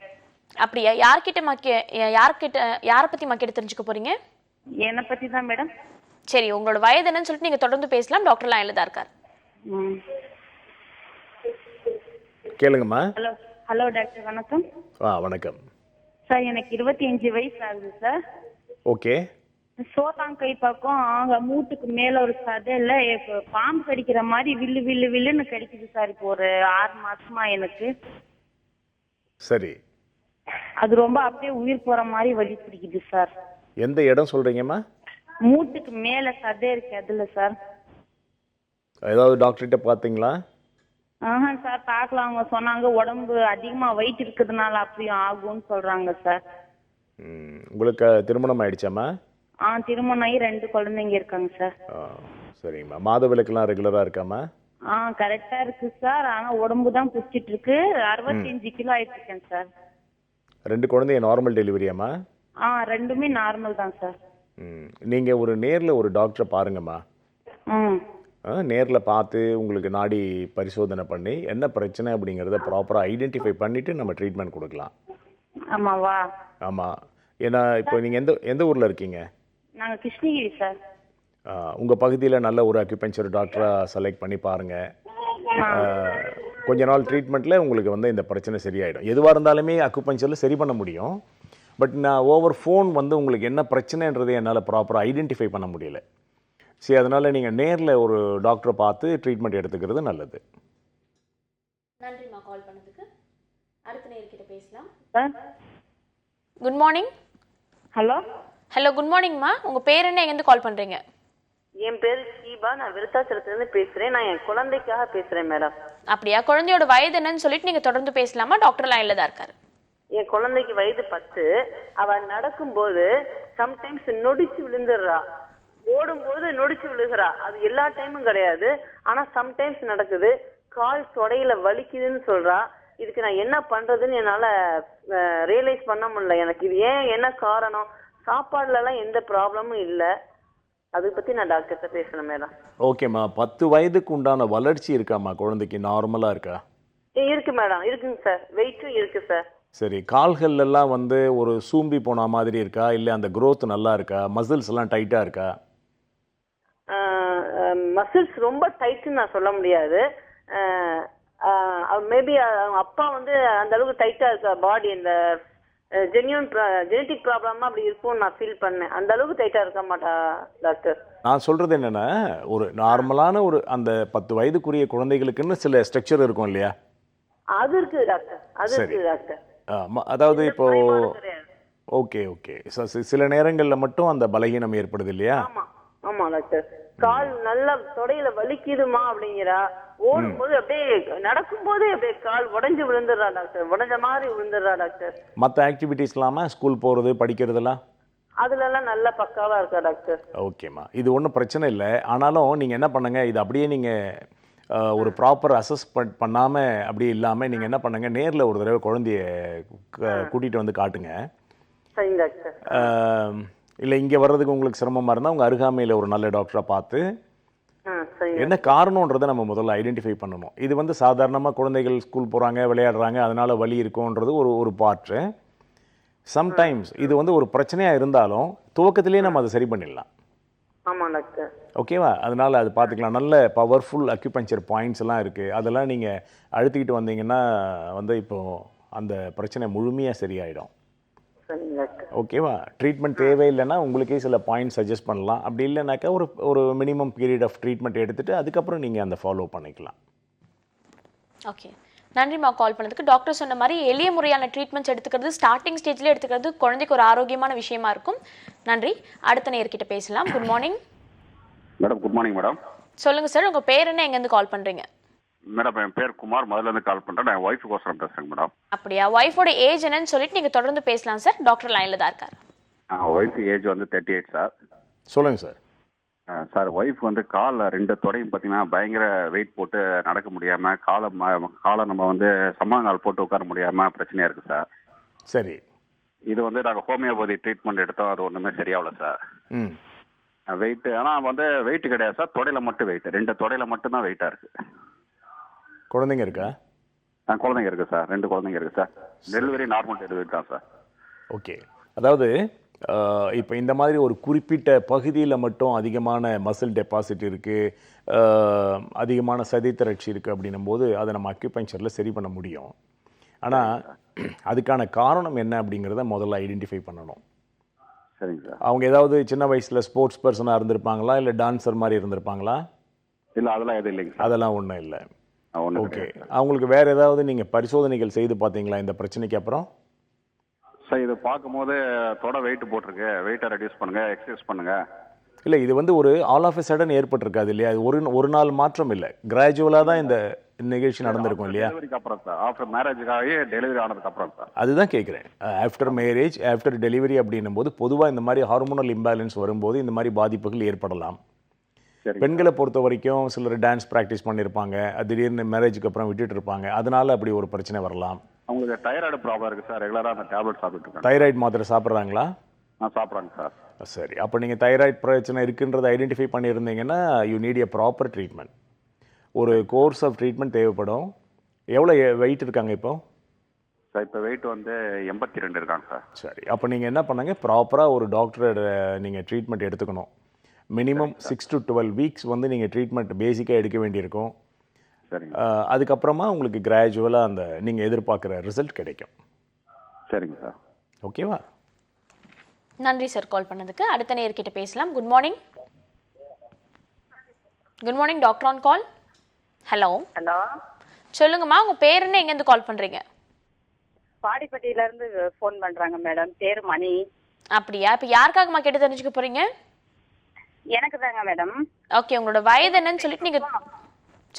அப்படியா? யாரை பத்தி மக்கள் தெரிஞ்சுக்க போறீங்க? என்னை பத்தி தான் மேடம். சரி, உங்களோட வயது என்னன்னு சொல்லிட்டு நீங்க தொடர்ந்து பேசலாம். டாக்டர் லைன்ல தான் இருக்கார். கேளுங்கம்மா. ஹலோ ஹலோ டாக்டர், வணக்கம். வணக்கம் சார். எனக்கு 25 வயசு ஆகுது சார். ஓகே. சோத்தாங்கை பக்கம் அங்க மூட்டுக்கு மேல ஒரு சதையில பாம்பு கடிக்கிற மாதிரி வில்லு வில்லு வில்லுன்னு கடிக்குது சார். இப்போ ஒரு 6 மாசமா எனக்கு. சரி. அது ரொம்ப அப்படியே உயிர் போற மாதிரி வலி பிடிக்குது சார். எந்த இடம் சொல்றீங்கம்மா? மூட்டுக்கு மேல சதை இருக்கு அதுல சார். ஏதாவது டாக்டர்கிட்ட பார்த்தீங்களா? சார் பார்க்கலாம். அவங்க சொன்னாங்க உடம்பு அதிகமா வெயிட் இருக்கிறதுனால அப்படியும் ஆகும்னு சொல்றாங்க சார். உங்களுக்கு திருமணம் ஆயிடுச்சாம்மா? திருமணம் ஆகி 2 குழந்தைங்க இருக்காங்க சார். சரிங்கம்மா. மாதவிலக்கெல்லாம் ரெகுலரா இருக்காம்மா? கரெக்டா இருக்கு சார். ஆனா உடம்பு தான் புடிச்சிட்டு இருக்கு. 65 கிலோ ஆயிட்டு இருக்கேன் சார். 2 குழந்தைய நார்மல் டெலிவரியாம்மா? ரெண்டுமே நார்மல் தான் சார். நீங்க ஒரு நேர்ல ஒரு டாக்டரை பாருங்கம்மா. நேரில் பார்த்து உங்களுக்கு நாடி பரிசோதனை பண்ணி என்ன பிரச்சனை அப்படிங்கிறத ப்ராப்பராக ஐடென்டிஃபை பண்ணிவிட்டு நம்ம ட்ரீட்மெண்ட் கொடுக்கலாம். ஆமாவா? ஆமாம். ஏன்னா இப்போ நீங்கள் எந்த ஊரில் இருக்கீங்க? நாங்கள் கிருஷ்ணகிரி சார். உங்கள் பகுதியில் நல்ல ஒரு அக்யூபஞ்சர் டாக்டராக செலக்ட் பண்ணி பாருங்கள். கொஞ்ச நாள் ட்ரீட்மெண்ட்டில் உங்களுக்கு வந்து இந்த பிரச்சனை சரியாயிடும். எதுவாக இருந்தாலுமே அக்யூபஞ்சரில் சரி பண்ண முடியும். பட் நான் ஓவர் ஃபோன் வந்து உங்களுக்கு என்ன பிரச்சனைன்றதை என்னால் ப்ராப்பராக ஐடென்டிஃபை பண்ண முடியல. சரி, அதனால் நீங்கள் நேரில் ஒரு டாக்டரை பார்த்து ட்ரீட்மெண்ட் எடுத்துக்கிறது நல்லது. நன்றிம்மா கால் பண்ணதுக்கு. அடுத்த நேர்கிட்ட பேசலாம். Sir good morning. Hello hello, good மார்னிங்மா. உங்க பேர் என்ன, எங்கேருந்து கால் பண்றீங்க? என் பேரு ஷீபா, நான் விருத்தாச்சலத்துல இருந்து பேசுறேன். நான் என் குழந்தைக்காக பேசுறேன் மேடம். அப்படியா? குழந்தையோட வயது என்னன்னு சொல்லிட்டு நீங்க தொடர்ந்து பேசலாமா? டாக்டர் லைன்ல தான் இருக்காரு. என் குழந்தைக்கு வயது 10. அவ நடக்கும்போது சம்டைம்ஸ் நொடிச்சு விழுந்துடுறா, ஓடும்போது நொடிச்சு விழுகிறா. அது எல்லா டைமும் கிடையாது, ஆனா சம்டைம்ஸ் நடக்குது. கால் தொடையில வலிக்குதுன்னு சொல்றா. இதுக்கு நான் என்ன பண்றதுன்னு என்னால ரியலைஸ் பண்ண முடியல. எனக்கு இது ஏன், என்ன காரணம்? சாப்பாடுல எல்லாம் எந்த ப்ராப்ளமும் இல்ல. அதை பத்தி நான் டாக்டர்கிட்ட பேசணும் மேடம். ஓகேம்மா, 10 வயதுக்கு உண்டான வளர்ச்சி இருக்காம்மா? குழந்தைக்கு நார்மலாக இருக்கா? இருக்கு மேடம், இருக்குங்க சார். வெயிட்டும் இருக்கு சார். சரி, கால்கள் எல்லாம் வந்து ஒரு சூம்பி போன மாதிரி இருக்கா, இல்லை அந்த growth நல்லா இருக்கா, மசில்ஸ் எல்லாம் டைட்டாக இருக்கா? மசில்ஸ் ரொம்ப டைட்னு நான் சொல்ல முடியாது. மேபி அவங்க அப்பா வந்து அந்த அளவுக்கு டைட்டா இருக்கா பாடி. இந்த ஜெனட்டிக் ப்ராப்ளமா அப்படி இருக்கும்னு நான் ஃபீல் பண்ணேன். அந்த அளவுக்கு டைட்டா இருக்க மாட்டா டாக்டர். நான் சொல்கிறது என்னென்னா, ஒரு நார்மலான ஒரு அந்த 10 வயதுக்குரிய குழந்தைகளுக்குன்னு சில ஸ்ட்ரக்சர் இருக்கும் இல்லையா? அது இருக்கு டாக்டர், அது இருக்கு டாக்டர். அதாவது இப்போ ஓகே ஓகே, சில நேரங்களில் மட்டும் அந்த பலகீனம் ஏற்படுது இல்லையா? ஆமா ஆமா டாக்டர். கால் நல்லா தொடையில வலிக்குதுமா அப்படிங்கிறா. ஓடும்போது அப்படியே, நடக்கும் போதே அப்படியே கால் உடைஞ்சு விழுந்துடுறா டாக்டர். உடைஞ்ச மாதிரி விழுந்துடுறா டாக்டர். மற்ற ஆக்டிவிட்டீஸ் இல்லாமல் ஸ்கூல் போகிறது, படிக்கிறதுலாம் அதுல எல்லாம் நல்ல பக்காவா இருக்கா டாக்டர். ஓகேம்மா, இது ஒன்றும் பிரச்சனை இல்லை. ஆனாலும் நீங்கள் என்ன பண்ணுங்க, இது அப்படியே நீங்கள் ஒரு ப்ராப்பர் அசஸ்மெண்ட் பண்ணாமல் அப்படி இல்லாமல் நீங்கள் என்ன பண்ணுங்க, நேரில் ஒரு தடவை குழந்தைய கூட்டிகிட்டு வந்து காட்டுங்க. சரிங்க டாக்டர். இல்லை இங்கே வர்றதுக்கு உங்களுக்கு சிரமமாக இருந்தால் உங்கள் அருகாமையில் ஒரு நல்ல டாக்டராக பார்த்து சரிங்க. என்ன காரணன்றதை நம்ம முதல்ல ஐடென்டிஃபை பண்ணணும். இது வந்து சாதாரணமாக குழந்தைகள் ஸ்கூல் போகிறாங்க, விளையாடுறாங்க, அதனால் வலி இருக்கும்ன்றது ஒரு பார்ட்டு. சம்டைம்ஸ் இது வந்து ஒரு பிரச்சனையாக இருந்தாலும் துவக்கத்திலேயே நம்ம அதை சரி பண்ணிடலாம். ஆமா டாக்டர். ஓகேவா? அதனால் அது பார்த்துக்கலாம். நல்ல பவர்ஃபுல் அக்யூபஞ்சர் பாயிண்ட்ஸ் எல்லாம் இருக்குது. அதெல்லாம் நீங்கள் அழுத்திக்கிட்டு வந்தீங்கன்னா வந்து இப்போது அந்த பிரச்சனை முழுமையாக சரியாயிடும். சரிங்க டாக்டர். ஓகேவா? ட்ரீட்மெண்ட் தேவையில்லைன்னா உங்களுக்கே சில பாயிண்ட் சஜஸ்ட் பண்ணலாம். அப்படி இல்லைனாக்கா ஒரு மினிமம் பீரியட் ஆஃப் ட்ரீட்மெண்ட் எடுத்துகிட்டு அதுக்கப்புறம் நீங்கள் அந்த ஃபாலோ பண்ணிக்கலாம். ஓகே, நன்றிம்மா கால் பண்ணதுக்கு. டாக்டர் சொன்ன மாதிரி எளிய முறையான ட்ரீட்மெண்ட்ஸ் எடுத்துக்கிறது, ஸ்டார்டிங் ஸ்டேஜ்லேயே எடுத்துக்கிறது குழந்தைக்கு ஒரு ஆரோக்கியமான விஷயமா இருக்கும். நன்றி. அடுத்த நேர்கிட்ட பேசலாம். Good morning madam. Good morning madam. சொல்லுங்க சார், உங்க பேர் என்ன, எங்கேருந்து கால் பண்றீங்க? மேடம் என் பேர் குமார், முதல்ல இருந்து கால் பண்ணுறேன். நான் ஒய்ஃபுக்கோசரம் பேசுகிறேன் மேடம். அப்படியா? ஒய்ஃபோட ஏஜ் என்னன்னு சொல்லிட்டு நீங்க தொடர்ந்து பேசலாம் சார். டாக்டர் லைன்ல தான் இருக்காரு. ஒய்ஃப் ஏஜ் வந்து 38 சார். சொல்லுங்கள் சார். சார், ஒய்ஃப் வந்து காலில் 2 தொடையும் பார்த்தீங்கன்னா பயங்கர வெயிட் போட்டு நடக்க முடியாமல், காலை நம்ம வந்து சம்மணங்கால் போட்டு உட்கார முடியாமல் பிரச்சனையாக இருக்குது சார். சரி. இது வந்து நாங்கள் ஹோமியோபதி ட்ரீட்மெண்ட் எடுத்தோம், அது ஒன்றுமே சரியாகல சார். வெயிட் ஆனால் வந்து வெயிட் கிடையாது சார், தொடையில் மட்டும் வெயிட், 2 தொடையில் மட்டும்தான் வெயிட்டாக இருக்குது. குழந்தைங்க இருக்கா? குழந்தைங்க இருக்குது சார், 2 குழந்தைங்க இருக்குது சார். டெலிவரி நார்மல் டெலிவரி தான் சார். ஓகே, அதாவது இப்போ இந்த மாதிரி ஒரு குறிப்பிட்ட பகுதியில் மட்டும் அதிகமான மசில் டெபாசிட் இருக்குது, அதிகமான சதை திரட்சி இருக்குது அப்படின்னும் போது அதை நம்ம அக்யூபஞ்சரில் சரி பண்ண முடியும். ஆனால் அதுக்கான காரணம் என்ன அப்படிங்கிறத முதல்ல ஐடென்டிஃபை பண்ணணும். சரிங்க சார். அவங்க ஏதாவது சின்ன வயசில் ஸ்போர்ட்ஸ் பர்சனாக இருந்திருப்பாங்களா, இல்லை டான்ஸர் மாதிரி இருந்திருப்பாங்களா? இல்லை, அதெல்லாம் எதுவும் இல்லைங்க சார். அதெல்லாம் ஒன்றும் இல்லை. Okay, okay. அவங்களுக்கு வேறு ஏதாவது நீங்கள் பரிசோதனைகள் செய்து பார்த்தீங்களா இந்த பிரச்சனைக்கு அப்புறம்? சார், இது பார்க்கும்போது தொட வெயிட் போட்டிருக்கு, வெயிட்டை ரெடியூஸ் பண்ணுங்க, எக்ஸசைஸ் பண்ணுங்க. இல்லை, இது வந்து ஒரு ஆல் ஆஃப் எ சடன் ஏற்பட்டிருக்காது இல்லையா? இது ஒரு நாள் மாற்றம் இல்லை, கிராஜுவலாக தான் இந்த நிகழ்ச்சி நடந்திருக்கும் இல்லையா? டெலிவரிக்கு அப்புறம் சார், ஆஃப்டர் மேரேஜுக்காகவே டெலிவரி ஆனதுக்கு அப்புறம் சார். அதுதான் கேட்குறேன். ஆஃப்டர் மேரேஜ், ஆஃப்டர் டெலிவரி அப்படின்னும் போது பொதுவாக இந்த மாதிரி ஹார்மோனல் இம்பேலன்ஸ் வரும்போது இந்த மாதிரி பாதிப்புகள் ஏற்படலாம். பெண்களை பொறுத்த வரைக்கும் சிலர் டான்ஸ் ப்ராக்டிஸ் பண்ணியிருப்பாங்க, திடீர்னு மேரேஜுக்கு அப்புறம் விட்டுட்டு இருப்பாங்க, அதனால அப்படி ஒரு பிரச்சனை வரலாம். அவங்களுக்கு தைராய்டு ப்ராப்ளம் இருக்குது சார், ரெகுலராக அந்த டேப்லெட் சாப்பிட்டு இருக்காங்க. தைராய்டு மாத்திரை சாப்பிட்றாங்களா? சாப்பிட்றாங்க சார். சரி, அப்போ நீங்கள் தைராய்டு பிரச்சனை இருக்குன்றதை ஐடென்டிஃபை பண்ணியிருந்தீங்கன்னா you need a proper treatment. ஒரு கோர்ஸ் ஆஃப் ட்ரீட்மெண்ட் தேவைப்படும். எவ்வளோ வெயிட் இருக்காங்க இப்போ? சார், இப்போ வெயிட் வந்து 82 இருக்காங்க சார். சரி, அப்போ நீங்கள் என்ன பண்ணுங்க, ப்ராப்பராக ஒரு டாக்டரோட நீங்கள் ட்ரீட்மெண்ட் எடுத்துக்கணும். மினிமம் 6 to 12 வீக்ஸ் வந்து நீங்கள் ட்ரீட்மெண்ட் பேசிக்காக எடுக்க வேண்டியிருக்கும். சரிங்க. அதுக்கப்புறமா உங்களுக்கு கிராஜுவலாக அந்த நீங்கள் எதிர்பார்க்குற ரிசல்ட் கிடைக்கும். சரிங்க சார். ஓகேவா? நன்றி சார் கால் பண்ணதுக்கு. அடுத்த நேர்கிட்ட பேசலாம். Good morning. Good morning doctor on call. Hello. Hello. சொல்லுங்கம்மா, உங்க பேர் என்ன, எங்க இருந்து கால் பண்றீங்க? பாடிப்பட்டியில இருந்து ஃபோன் பண்றாங்க மேடம். பேரு மணி. அப்படியா? இப்ப யாருக்காகமா கேட்டு தெரிஞ்சுக்க போறீங்க? எனக்கு தாங்க மேடம். ஓகே, உங்களோட வயது என்னன்னு சொல்லிட்டு நீங்க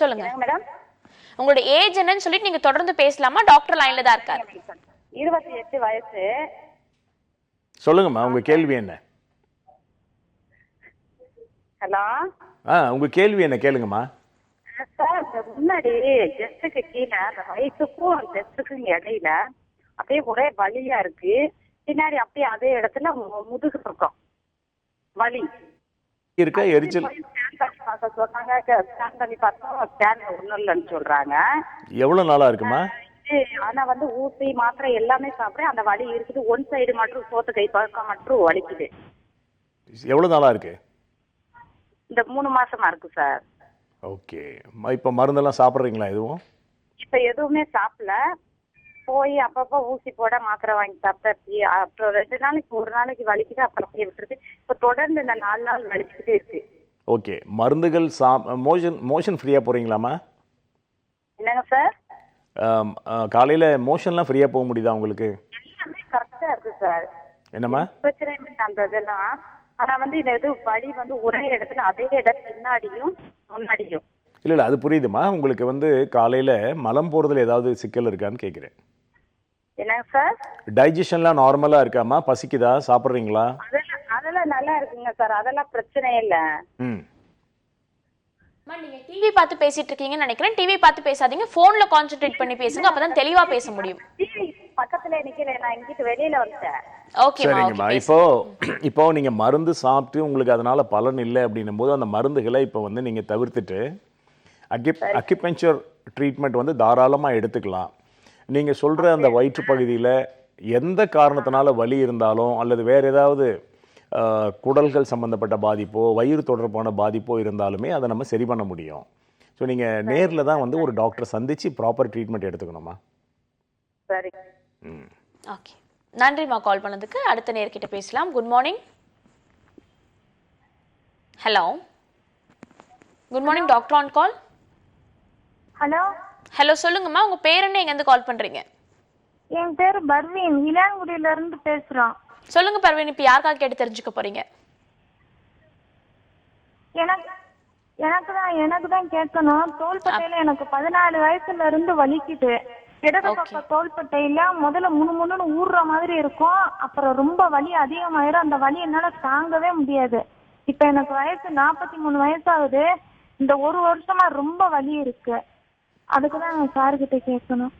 சொல்லுங்க. மேடம் உங்களோட ஏஜ் என்னன்னு சொல்லிட்டு நீங்க தொடர்ந்து பேசலாமா? டாக்டர் லைன்ல தான் இருக்காரு. 28 வயசு. சொல்லுங்கம்மா, உங்க கேள்வி என்ன? ஹலோ, உங்க கேள்வி என்ன கேளுங்கம்மா. சார் முன்னாடி ஜெஸ்டுக்கு கீழே அந்த வயசுக்கும் ஜெஸ்டுக்கும் இடையில அப்படியே ஒரே வலியா இருக்கு. பின்னாடி அப்படியே அதே இடத்துல முதுகு பக்கம் வலி இருக்கா? எரிச்சல் ஸ்கேன் பண்ணி பார்த்தோம், ஸ்கேன் ஒண்ணும் இல்லைன்னு சொல்றாங்க. எவ்வளவு நாளா இருக்குமா? ஆனா வந்து ஊசி மாத்திரை எல்லாமே சாப்பிடுறேன், அந்த வலி இருக்குது. ஒன் சைடு மட்டும் சோத்து கை பக்கம் மட்டும் வலிக்குது. எவ்வளவு நாளா இருக்கு? இந்த 3 மாசமா இருக்கு சார். ஓகே, இப்ப மருந்தெல்லாம் சாப்பிட்றீங்களா எதுவும்? இப்ப எதுவுமே சாப்பிடல. போய் அப்பப்போ ஊசி போட மாத்திரை வாங்கி சாப்பிட்டா அப்புறம் 2 நாளைக்கு ஒரு நாளைக்கு வலிக்குது, அப்புறம் அப்படியே விட்டுருக்கு. இப்ப தொடர்ந்து இந்த 4 நாள் வலிச்சுக்கிட்டே இருக்கு. ஓகே, மருந்துகள் மோஷன் ஃப்ரீயா போறீங்களாமா? என்னங்க சார்? காலையில மோஷன்லாம் ஃப்ரீயா போக முடியுதா உங்களுக்கு? எல்லாமே கரெக்டா இருக்கு சார். என்னம்மா பிரச்சனை இல்லை அந்த இதெல்லாம். ஆனா வந்து இந்த இது வலி வந்து ஒரே இடத்துல அதே இடம் பின்னாடியும் முன்னாடியும். இல்ல அது புரியுதுமா. உங்களுக்கு வந்து காலையில மலம் போறதுல ஏதாவது சிக்கல் இருக்கான்னு கேக்குறேன். என்னங்க சார்? டைஜஷன்லாம் நார்மலா இருக்காமா? பசிக்குதா? சாப்பிட்றீங்களா? அதெல்லாம் நல்லா இருக்குங்க சார், அதெல்லாம் பிரச்சனை இல்ல. நீங்க டிவி பார்த்து பேசிட்டு இருக்கீங்கன்னு நினைக்கிறேன். டிவி பார்த்து பேசாதீங்க, போன்ல கான்சென்ட்ரேட் பண்ணி பேசுங்க, அப்பதான் தெளிவா பேச முடியும். டிவி பக்கத்துல நிக்கிறேன், நான் இங்கிட்டு வெளியில வந்துட்டேன். சரிங்கம்மா. இப்போ நீங்க மருந்து சாப்பிட்டு உங்களுக்கு அதனால பலன் இல்லை அப்படின்னும் போது அந்த மருந்துகளை இப்போ வந்து நீங்க தவிர்த்துட்டு அக்யூபஞ்சர் ட்ரீட்மெண்ட் வந்து தாராளமா எடுத்துக்கலாம். நீங்க சொல்ற அந்த வயிற்று பகுதியில எந்த காரணத்தினால வலி இருந்தாலும் அல்லது வேற ஏதாவது குடல்கள் சம்பந்தப்பட்ட பாதிப்போ வயிறு தொடர்பான பாதிப்போ இருந்தாலுமே அதை நம்ம சரி பண்ண முடியும். ஸோ நீங்க நேரில் தான் வந்து ஒரு டாக்டரை சந்திச்சு ப்ராப்பர் ட்ரீட்மெண்ட் எடுத்துக்கணுமா? சரி. ஓகே, நன்றிம்மா கால் பண்ணதுக்கு. அடுத்த நேர்கிட்ட பேசலாம். Good morning. Hello, good morning, doctor on call. Hello hello, சொல்லுங்கம்மா, உங்க பேர் என்ன, எங்க இருந்து கால் பண்றீங்க? என் பேர் பர்வீன், இளாங்குடியில இருந்து பேசுறோம். சொல்லுங்க பர்வீன், இப்ப யாருக்காக கேட்டு தெரிஞ்சுக்க போறீங்க? எனக்கு தான் கேட்கணும். தோள்பட்டையில எனக்கு 14 வயசுல இருந்து வலிக்குது. இடது பக்கம் தோள்பட்டையில முதல்ல முணுமுணுன்னு ஊறுற மாதிரி இருக்கும், அப்புறம் ரொம்ப வலி அதிகமாயிரும். அந்த வலி என்னால தாங்கவே முடியாது. இப்ப எனக்கு வயசு 43 வயசாகுது. இந்த 1 வருஷமா ரொம்ப வலி இருக்கு. அதுக்குதான் நான் சார்கிட்ட கேட்கணும்.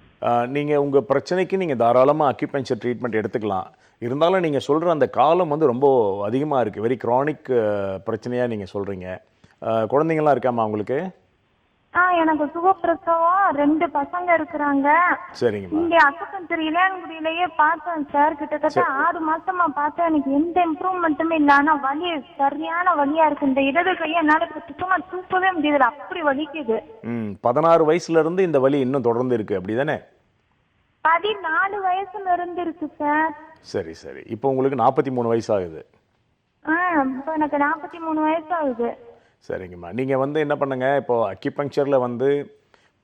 நீங்கள் உங்கள் பிரச்சனைக்கு நீங்கள் தாராளமாக அக்யூபஞ்சர் ட்ரீட்மெண்ட் எடுத்துக்கலாம். இருந்தாலும் நீங்கள் சொல்கிற அந்த காலம் வந்து ரொம்ப அதிகமாக இருக்குது. வெரி க்ரானிக் பிரச்சனையாக நீங்கள் சொல்கிறீங்க. குழந்தைங்களாம் இருக்காமா உங்களுக்கு? எனக்கு சுகப்பிரசவம் 2 பசங்க இருக்கிறாங்க. சரிங்கம்மா. இங்க அக்குபஞ்சர் இளையான்குடியிலேயே பார்த்தேன் சார். கிட்டத்தட்ட 6 மாசமா பார்த்தேன். எனக்கு எந்த இம்ப்ரூவ்மெண்ட்டுமே இல்லை. ஆனா வலி சரியான வலியா இருக்கு. இந்த இடது கையை என்னால சுத்தமா தூக்கவே முடியல, அப்படி வலிக்குது. 16 வயசுல இருந்து இந்த வலி இன்னும் தொடர்ந்து இருக்கு, அப்படிதானே? 14 வயசுல இருந்து இருக்கு சார். சரி சரி. இப்போ உங்களுக்கு 43 வயசு ஆகுது. இப்போ எனக்கு 43 வயசு ஆகுது. சரிங்கம்மா. நீங்கள் வந்து என்ன பண்ணுங்க, இப்போ அக்யூபங்க்சரில் வந்து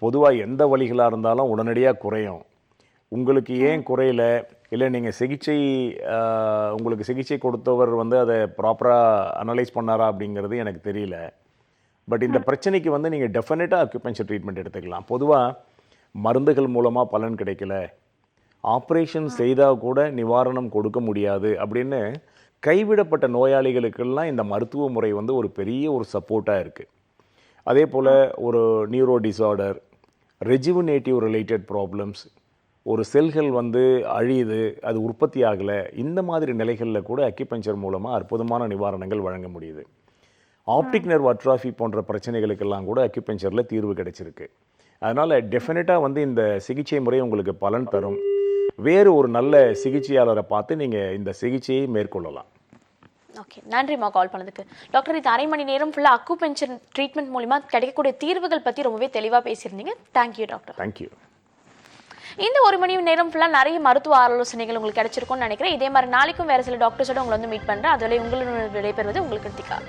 பொதுவாக எந்த வலிகளாக இருந்தாலும் உடனடியாக குறையும். உங்களுக்கு ஏன் குறையல, இல்லை நீங்கள் உங்களுக்கு சிகிச்சை கொடுத்தவர் வந்து அதை ப்ராப்பராக அனலைஸ் பண்ணாரா அப்படிங்கிறது எனக்கு தெரியல. பட் இந்த பிரச்சனைக்கு வந்து நீங்கள் டெஃபினட்டாக அக்யூபங்க்சர் ட்ரீட்மெண்ட் எடுத்துக்கலாம். பொதுவாக மருந்துகள் மூலமாக பலன் கிடைக்கல, ஆப்ரேஷன் செய்தால் கூட நிவாரணம் கொடுக்க முடியாது அப்படின்னு கைவிடப்பட்ட நோயாளிகளுக்கெல்லாம் இந்த மருத்துவ முறை வந்து ஒரு பெரிய ஒரு சப்போர்ட்டாக இருக்குது. அதே போல் ஒரு நியூரோ டிஸார்டர், ரெஜுவினேட்டிவ் ரிலேட்டட் ப்ராப்ளம்ஸ், ஒரு செல்கள் வந்து அழியுது, அது உற்பத்தி ஆகலை, இந்த மாதிரி நிலைகளில் கூட அக்யூபஞ்சர் மூலமாக அற்புதமான நிவாரணங்கள் வழங்க முடியுது. ஆப்டிக் நர்வ் அட்ராஃபி போன்ற பிரச்சனைகளுக்கெல்லாம் கூட அக்யூபஞ்சரில் தீர்வு கிடைச்சிருக்கு. அதனால் டெஃபினட்டாக வந்து இந்த சிகிச்சை முறை உங்களுக்கு பலன் தரும். வேறு ஒரு நல்ல சிகிச்சையாளரை பார்த்து நீங்கள் இந்த சிகிச்சையை மேற்கொள்ளலாம். ஓகே, நன்றிம்மா கால் பண்ணதுக்கு. டாக்டர், இது அரை மணி நேரம் ஃபுல்லாக அக்குபஞ்சர் ட்ரீட்மெண்ட் மூலிமா கிடைக்கக்கூடிய தீர்வுகள் பற்றி ரொம்பவே தெளிவாக பேசியிருந்தீங்க. Thank you doctor. தேங்க்யூ. இந்த 1 மணி நேரம் ஃபுல்லாக நிறைய மருத்துவ ஆலோசனைகள் உங்களுக்கு கிடைச்சிருக்கும்னு நினைக்கிறேன். இதே மாதிரி நாளைக்கும் வேறு சில டாக்டர்ஸோட உங்களை வந்து மீட் பண்ணுறேன். அதுவரை உங்களுடன் விடைபெறுவது உங்களுக்கு கிருத்திகா.